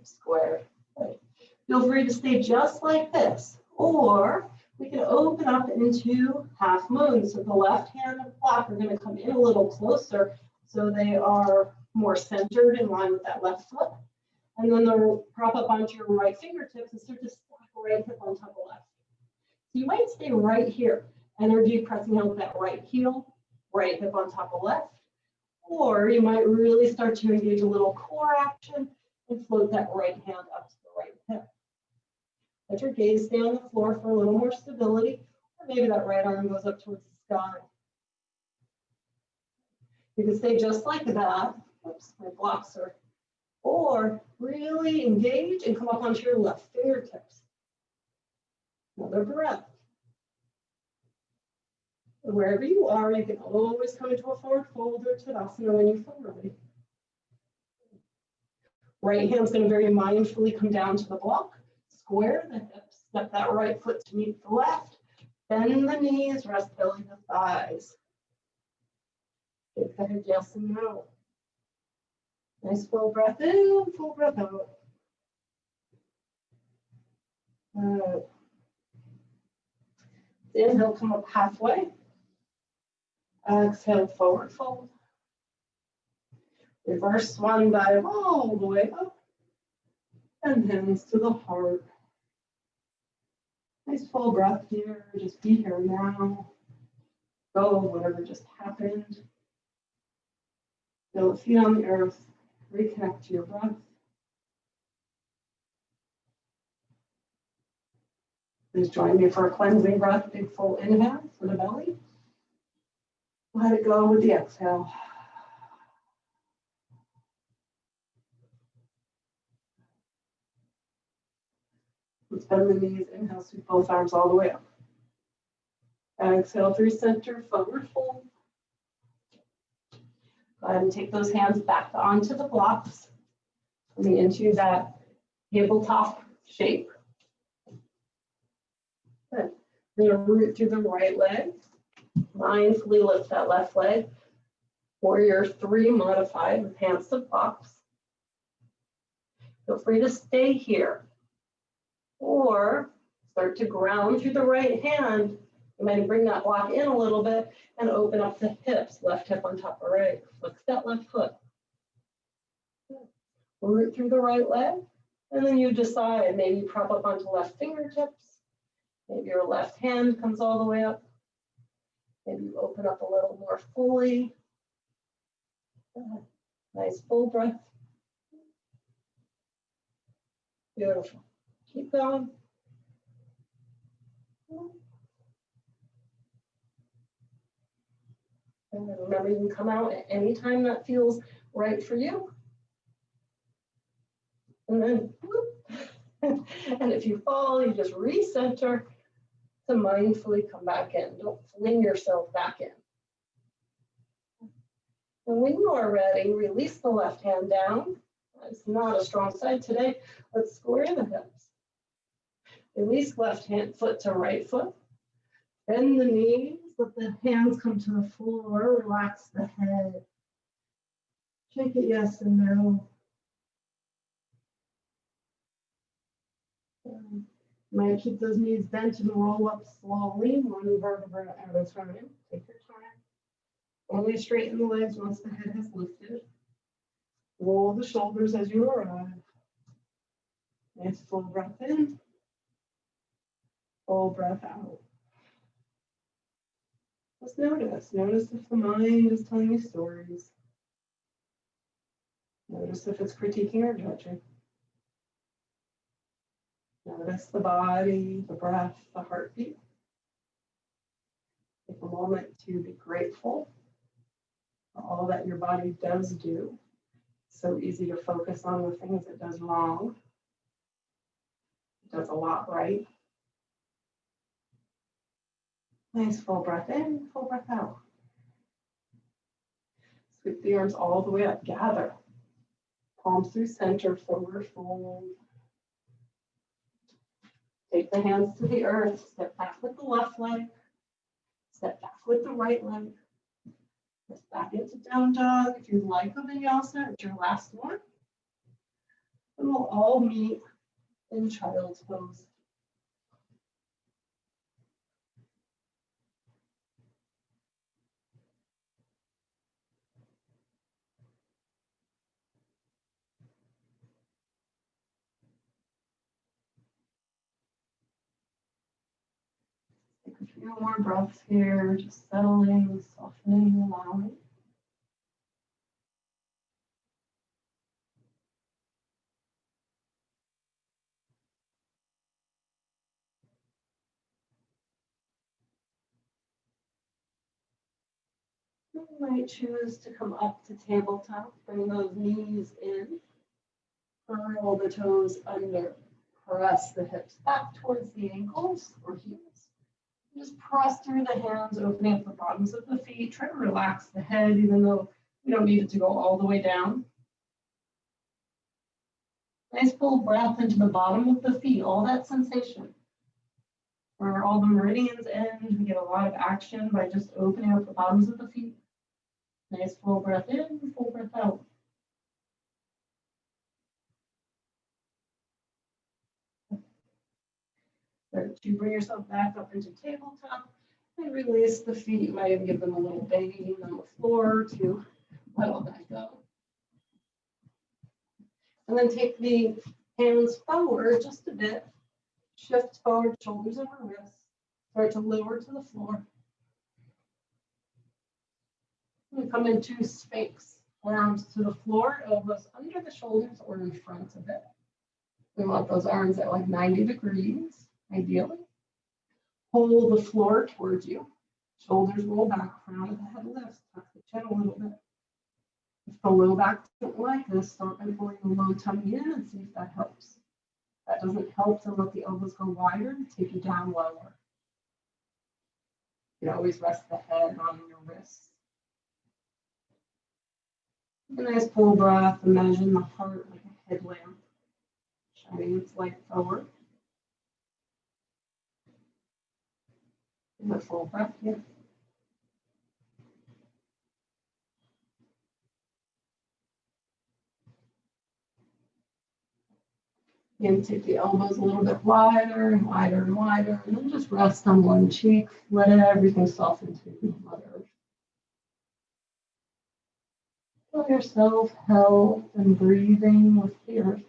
Square. Right. Feel free to stay just like this, or we can open up into half moon. So the left hand and block are going to come in a little closer, so they are more centered in line with that left foot. And then they'll prop up onto your right fingertips and start to stack right hip on top of left. So you might stay right here, energy pressing out that right heel, right hip on top of left. Or you might really start to engage a little core action and float that right hand up to the right hip. Let your gaze stay on the floor for a little more stability, or maybe that right arm goes up towards the sky. You can stay just like that. Oops, my blocks are. Or really engage and come up onto your left fingertips. Another breath. Wherever you are, you can always come into a forward fold or Tadasana when you feel ready. Right hand's going to very mindfully come down to the block. square the hips, step that right foot to meet the left, bend the knees, rest belly to thighs. Take the head yes and no. Nice full breath in, full breath out. Good. Inhale, come up halfway. Exhale, forward fold. Reverse swan dive all the way up. And hands to the heart. Nice full breath here. Just be here now. Go whatever just happened. Feel the feet on the earth. Reconnect to your breath. Please join me for a cleansing breath. Big full inhale for the belly. Let it go with the exhale. Let's bend the knees. Inhale, sweep both arms all the way up. Exhale through center, forward fold. Go ahead and take those hands back onto the blocks. Coming into that tabletop shape. Good. We're going to root through the right leg. Mindfully lift that left leg. Warrior 3 modified with hands to blocks. Feel free to stay here. Or start to ground through the right hand. You might bring that block in a little bit and open up the hips. Left hip on top of right. Flex that left foot. Root through the right leg. And then you decide, maybe prop up onto left fingertips. Maybe your left hand comes all the way up. Maybe you open up a little more fully. Nice full breath. Beautiful. Keep going. And remember, you can come out at any time that feels right for you. And then, whoop. And if you fall, you just recenter to mindfully come back in. Don't fling yourself back in. And when you are ready, release the left hand down. It's not a strong side today. Let's square the hips. Release left hand foot to right foot. Bend the knees. Let the hands come to the floor. Relax the head. Shake it yes and no. You might keep those knees bent and roll up slowly, one vertebra at a time. Take your time. Only straighten the legs once the head has lifted. Roll the shoulders as you arrive. Nice full breath in. Full breath out. Just notice. Notice if the mind is telling you stories. Notice if it's critiquing or judging. Notice the body, the breath, the heartbeat. Take a moment to be grateful for all that your body does do. It's so easy to focus on the things it does wrong. It does a lot right. Nice full breath in, full breath out. Sweep the arms all the way up, gather. Palms through center, forward fold. Take the hands to the earth, step back with the left leg, step back with the right leg. Press back into down dog. If you like a vinyasa, it's your last one. And we'll all meet in child's pose. Take a few more breaths here, just settling, softening, allowing. You might choose to come up to tabletop, bring those knees in, curl the toes under, press the hips back towards the ankles or heels. Just press through the hands, opening up the bottoms of the feet. Try to relax the head, even though we don't need it to go all the way down. Nice full breath into the bottom of the feet, all that sensation. Where all the meridians end, we get a lot of action by just opening up the bottoms of the feet. Nice full breath in, full breath out. Start to bring yourself back up into tabletop and release the feet. You might even give them a little banging on the floor to let all that go. And then take the hands forward just a bit. Shift forward, shoulders over wrists. Start to lower to the floor. And come into Sphinx. Arms to the floor, elbows under the shoulders or in front of it. We want those arms at like 90 degrees, ideally. Hold the floor towards you. Shoulders roll back, crown of the head lifts, tuck the chin a little bit. If the low back doesn't like this, start by pulling the low tummy in and see if that helps. If that doesn't help, then let the elbows go wider and take you down lower. You can always rest the head on your wrists. A nice full breath. Imagine the heart like a headlamp, shining its light forward. And a full breath here. And take the elbows a little bit wider and wider and wider, and then just rest on one cheek. Let everything soften to Mother Earth. Feel yourself held and breathing with the earth.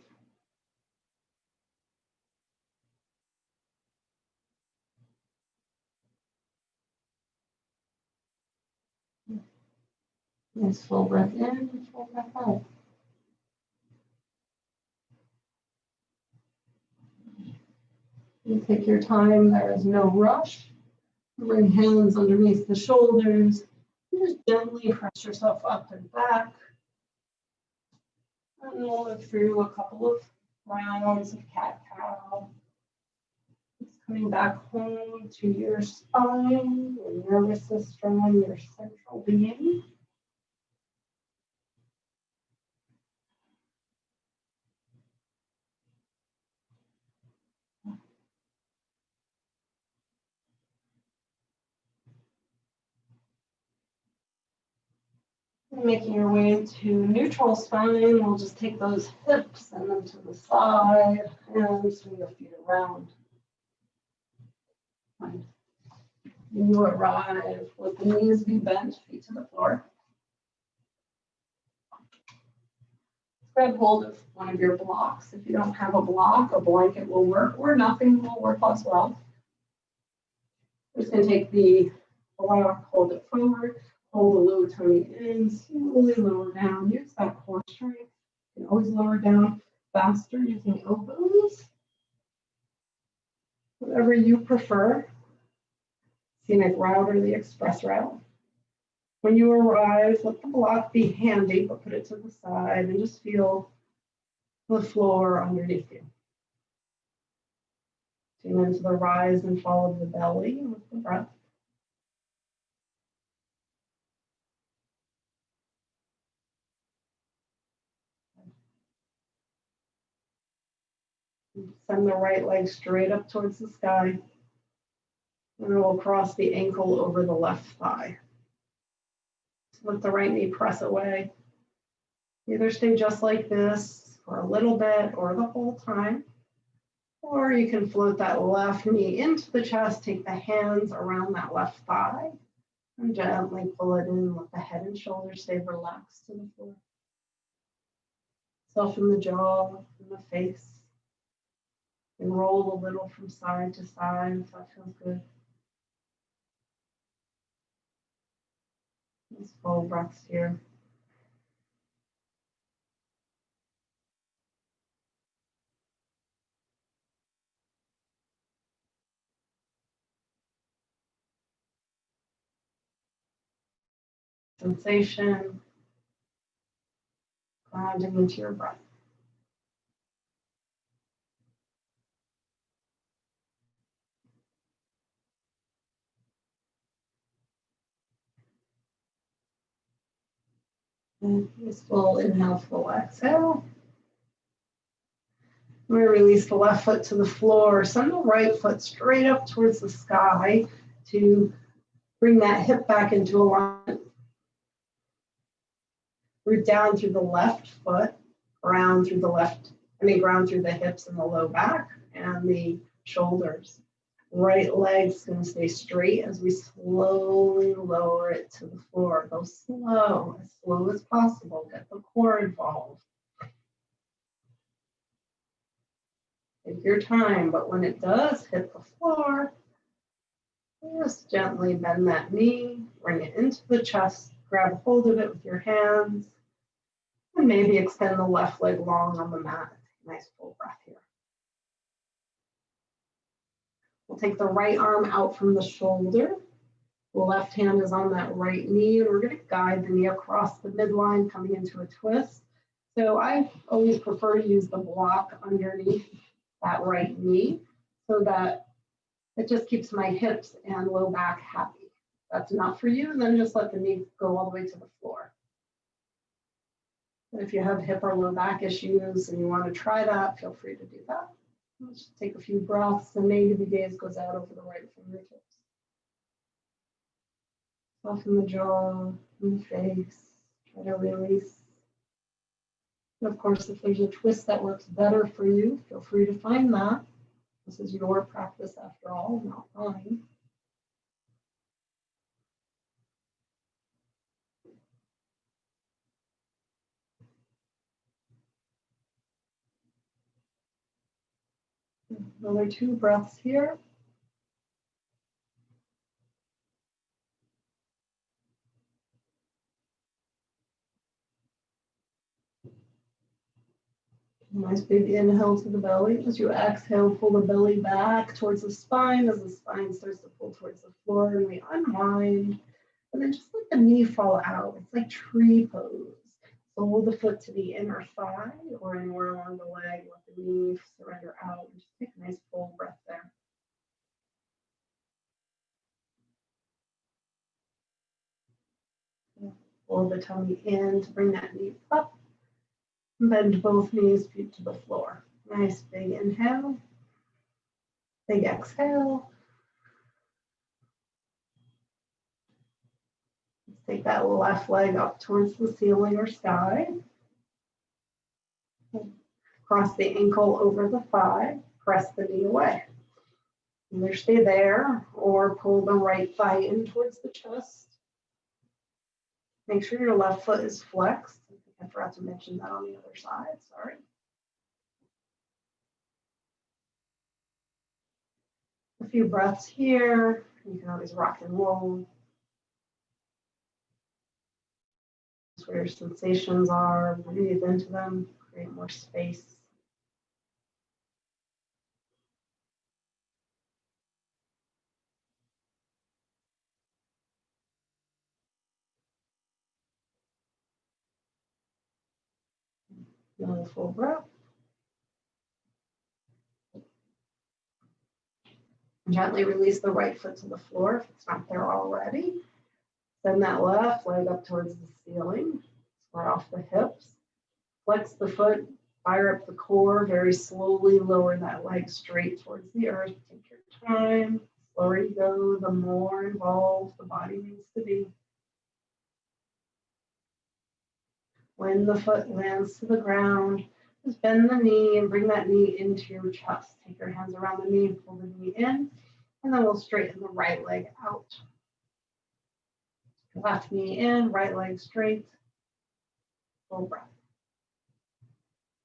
Nice full breath in, full breath out. You take your time, there is no rush. Bring hands underneath the shoulders. And just gently press yourself up and back. And we'll look through a couple of rounds of cat-cow. Just coming back home to your spine, your nervous system, your central being. Making your way into neutral spine, we'll just take those hips, send them to the side, and swing your feet around. And you arrive with the knees be bent, feet to the floor. Grab hold of one of your blocks. If you don't have a block, a blanket will work, or nothing will work as well. We're just going to take the block, hold it forward. Hold the low tummy in, slowly lower down. Use that core strength. You can always lower down faster using elbows. Whatever you prefer. Scenic route or the express route. When you arrive, let the block be handy, but put it to the side and just feel the floor underneath you. Tune into the rise and fall of the belly with the breath. Send the right leg straight up towards the sky. And we'll cross the ankle over the left thigh. So let the right knee press away. Either stay just like this for a little bit or the whole time. Or you can float that left knee into the chest, take the hands around that left thigh, and gently pull it in. Let the head and shoulders stay relaxed to the floor. Soften the jaw and the face. And roll a little from side to side if that feels good. Just full breaths here. Sensation, grounding into your breath. And peaceful inhale, full exhale. We release the left foot to the floor. Send the right foot straight up towards the sky to bring that hip back into alignment. Root down through the left foot, ground through the hips and the low back and the shoulders. Right leg's going to stay straight as we slowly lower it to the floor. Go slow as possible. Get the core involved. Take your time, but when it does hit the floor, just gently bend that knee, bring it into the chest, grab a hold of it with your hands, and maybe extend the left leg long on the mat. Nice full breath here. We'll take the right arm out from the shoulder. The left hand is on that right knee, and we're going to guide the knee across the midline, coming into a twist. So I always prefer to use the block underneath that right knee so that it just keeps my hips and low back happy. That's enough for you, and then just let the knee go all the way to the floor. And if you have hip or low back issues and you want to try that, feel free to do that. Let's just take a few breaths, and maybe the gaze goes out over the right fingertips. Soften the jaw and the face. Try to release. And of course, if there's a twist that works better for you, feel free to find that. This is your practice after all, not mine. Another 2 breaths here. Nice big inhale to the belly. As you exhale, pull the belly back towards the spine as the spine starts to pull towards the floor, and we unwind. And then just let the knee fall out. It's like tree pose. Fold the foot to the inner thigh or anywhere along the leg. Let the knee surrender out. And just take a nice full breath there. Pull the tummy in to bring that knee up. Bend both knees, feet to the floor. Nice big inhale. Big exhale. Let's take that left leg up towards the ceiling or sky. Cross the ankle over the thigh. Press the knee away. Either stay there or pull the right thigh in towards the chest. Make sure your left foot is flexed. I forgot to mention that on the other side, sorry. A few breaths here. You can always rock and roll. That's where your sensations are. Breathe into them, create more space. Another full breath. Gently release the right foot to the floor if it's not there already. Send that left leg up towards the ceiling. Square off the hips. Flex the foot, fire up the core. Very slowly lower that leg straight towards the earth. Take your time. The slower you go, the more involved the body needs to be. When the foot lands to the ground, just bend the knee and bring that knee into your chest. Take your hands around the knee and pull the knee in, and then we'll straighten the right leg out. Left knee in, right leg straight. Full breath.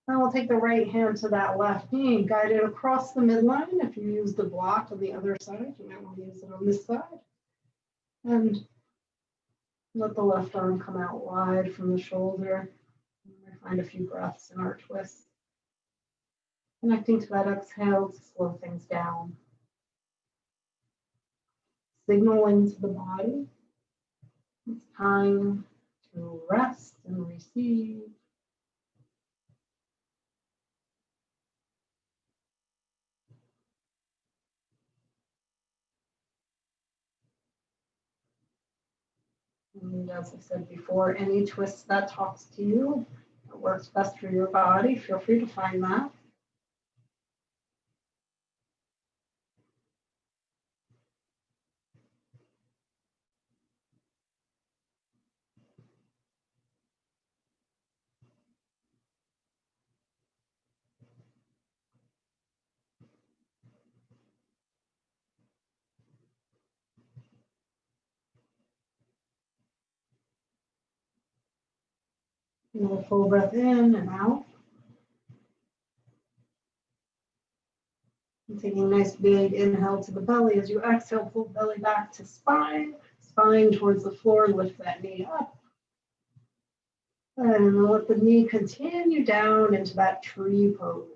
Now we'll take the right hand to that left knee and guide it across the midline. If you use the block on the other side, you might want to use it on this side. And let the left arm come out wide from the shoulder. Find a few breaths in our twist. Connecting to that exhale to slow things down. Signaling to the body. It's time to rest and receive. And as I said before, any twist that talks to you, that works best for your body, feel free to find that. Another full breath in and out. And taking a nice big inhale to the belly. As you exhale, pull belly back to spine. Spine towards the floor, lift that knee up. And let the knee continue down into that tree pose.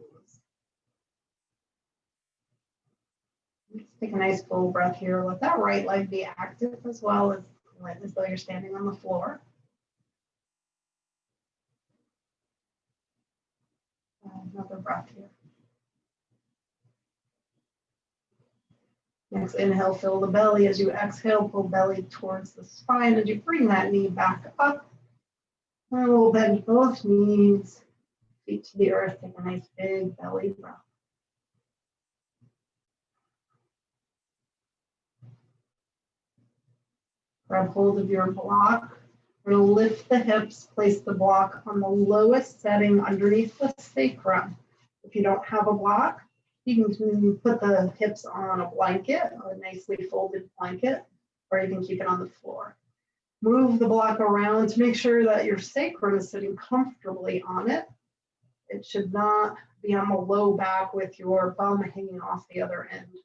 Just take a nice full breath here. Let that right leg be active as well as though you're standing on the floor. Another breath here. Next inhale, fill the belly. As you exhale, pull belly towards the spine. As you bring that knee back up, and we'll bend both knees, feet to the earth. Take a nice big belly breath. Grab hold of your block. We're going to lift the hips, place the block on the lowest setting underneath the sacrum. If you don't have a block, you can put the hips on a blanket, a nicely folded blanket, or you can keep it on the floor. Move the block around to make sure that your sacrum is sitting comfortably on it. It should not be on the low back with your bum hanging off the other end,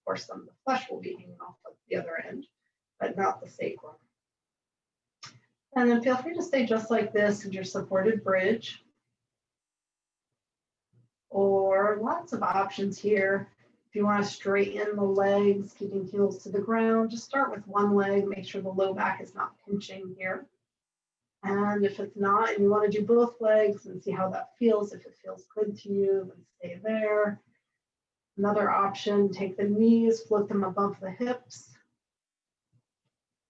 or some of the flesh will be hanging off of the other end, but not the sacrum. And then feel free to stay just like this in your supported bridge. Or lots of options here. If you want to straighten the legs, keeping heels to the ground, just start with one leg. Make sure the low back is not pinching here. And if it's not, and you want to do both legs and see how that feels, if it feels good to you, then stay there. Another option, take the knees, float them above the hips.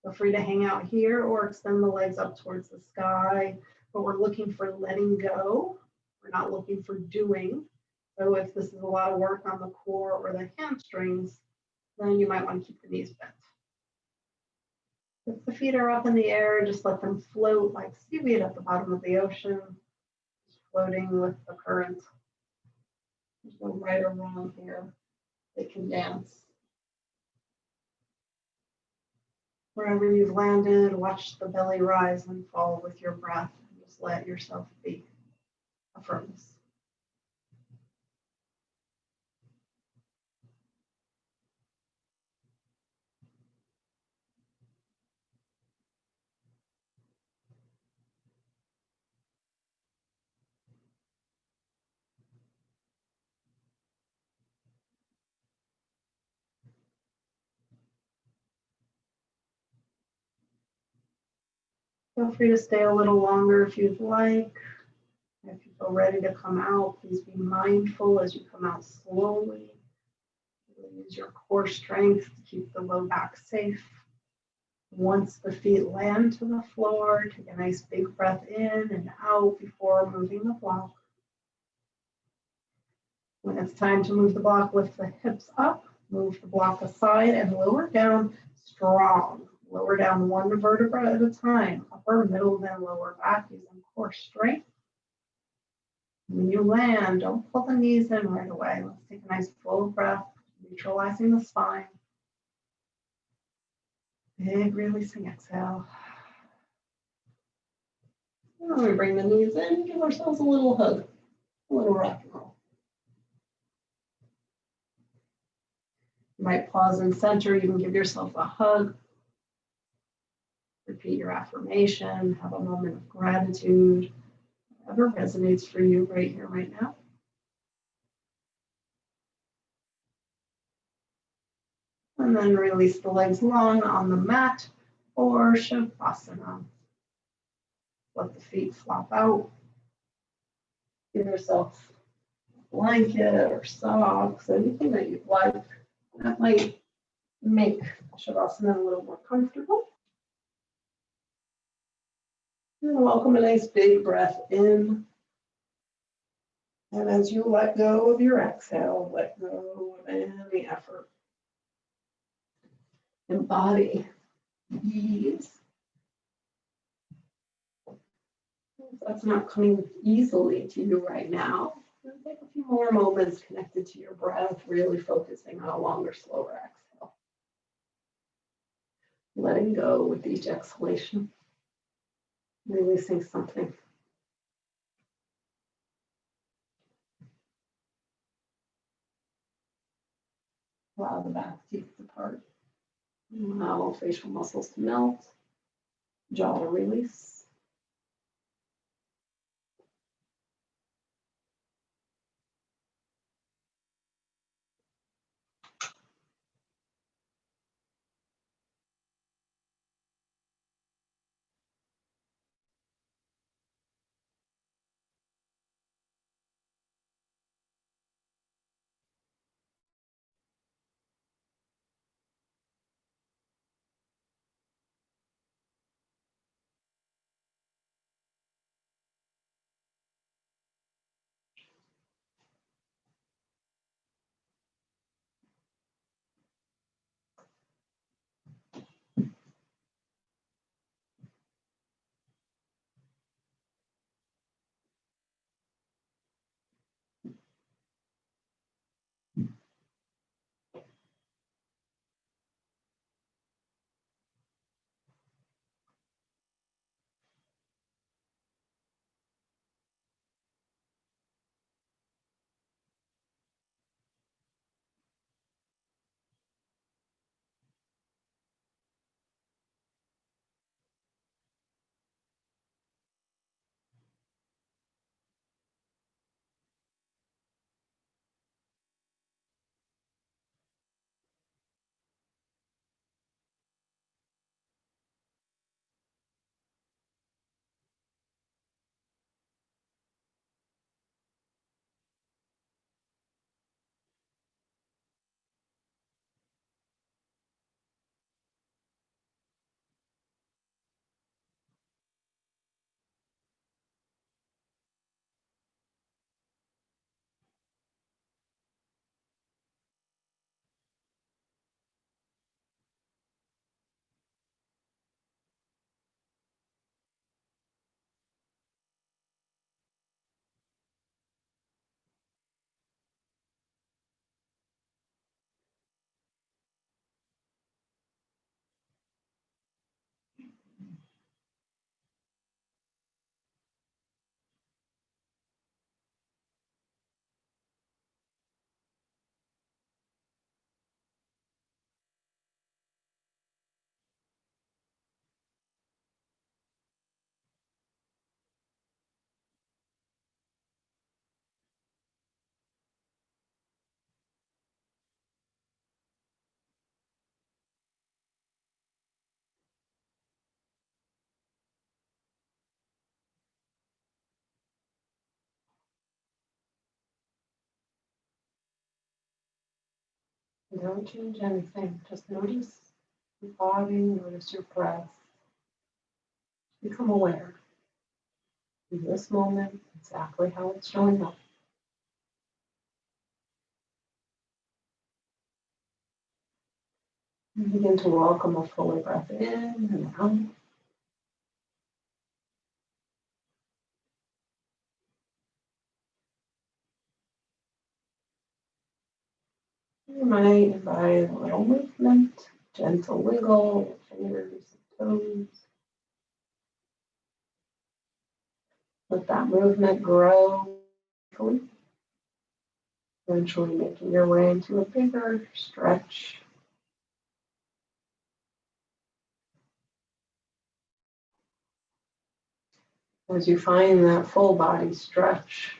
Feel free to hang out here or extend the legs up towards the sky. But we're looking for letting go. We're not looking for doing. So if this is a lot of work on the core or the hamstrings, then you might want to keep the knees bent. If the feet are up in the air, just let them float like seaweed at the bottom of the ocean, just floating with the current. There's no right or wrong here. They can dance. Wherever you've landed, watch the belly rise and fall with your breath. And just let yourself be. Affirm this. Feel free to stay a little longer if you'd like. If you feel ready to come out, please be mindful as you come out slowly. Use your core strength to keep the low back safe. Once the feet land to the floor, take a nice big breath in and out before moving the block. When it's time to move the block, lift the hips up, move the block aside and lower down strong. Lower down one vertebra at a time, upper, middle, then lower back using core strength. When you land, don't pull the knees in right away. Let's take a nice full breath, neutralizing the spine. Big releasing exhale. And we bring the knees in, give ourselves a little hug, a little rock and roll. You might pause and center, you can give yourself a hug. Repeat your affirmation, have a moment of gratitude, whatever resonates for you right here, right now. And then release the legs long on the mat or Shavasana. Let the feet flop out. Give yourself a blanket or socks, anything that you'd like that might make Shavasana a little more comfortable. And welcome a nice big breath in. And as you let go of your exhale, let go of any effort. Embody ease. If that's not coming easily to you right now, take a few more moments connected to your breath, really focusing on a longer, slower exhale. Letting go with each exhalation. Releasing something Allow the back teeth to part. Allow facial muscles to melt. Jaw to release. Don't change anything. Just notice your body, notice your breath. Become aware in this moment, exactly how it's showing up. And begin to welcome a fuller breath in and out. You might invite a little movement, gentle wiggle, fingers and toes. Let that movement grow, eventually making your way into a bigger stretch. As you find that full body stretch,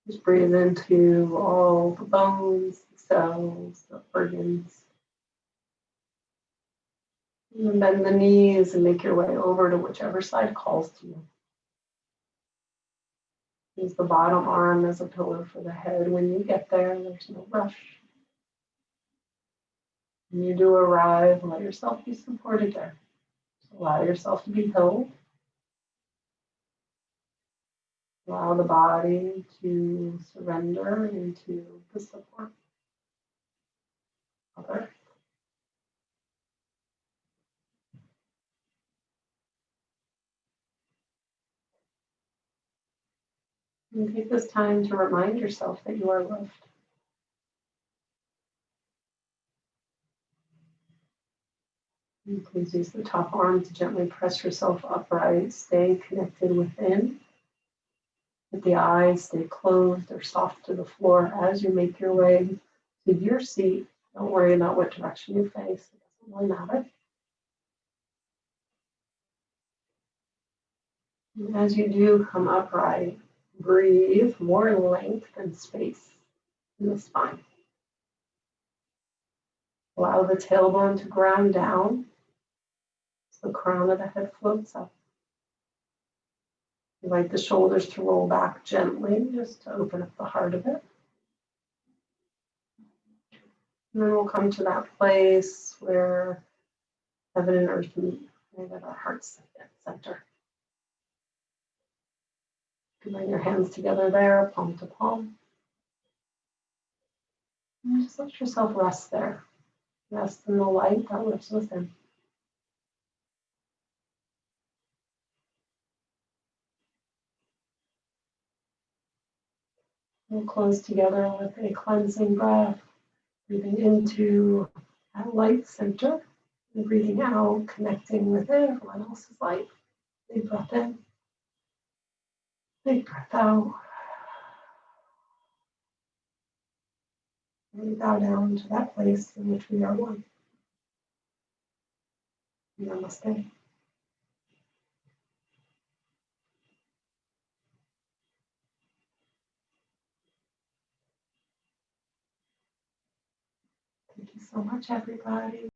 just breathe into all the bones, the cells, the organs. And bend the knees and make your way over to whichever side calls to you. Use the bottom arm as a pillar for the head. When you get there, there's no rush. When you do arrive, let yourself be supported there. Just allow yourself to be held. Allow the body to surrender into the support of Earth. And take this time to remind yourself that you are loved. And please use the top arm to gently press yourself upright. Stay connected within. Let the eyes stay closed or soft to the floor as you make your way to your seat. Don't worry about what direction you face. It doesn't really matter. And as you do come upright, breathe more length and space in the spine. Allow the tailbone to ground down so the crown of the head floats up. Invite the shoulders to roll back gently just to open up the heart of it. And then we'll come to that place where heaven and earth meet, and at our heart's center. You can bring your hands together there, palm to palm. And just let yourself rest there. Rest in the light that lives within. We'll close together with a cleansing breath, breathing into that light center, and breathing out, connecting with everyone else's light. Big breath in, big breath out. And we bow down to that place in which we are one. Namaste. Thank you so much, everybody.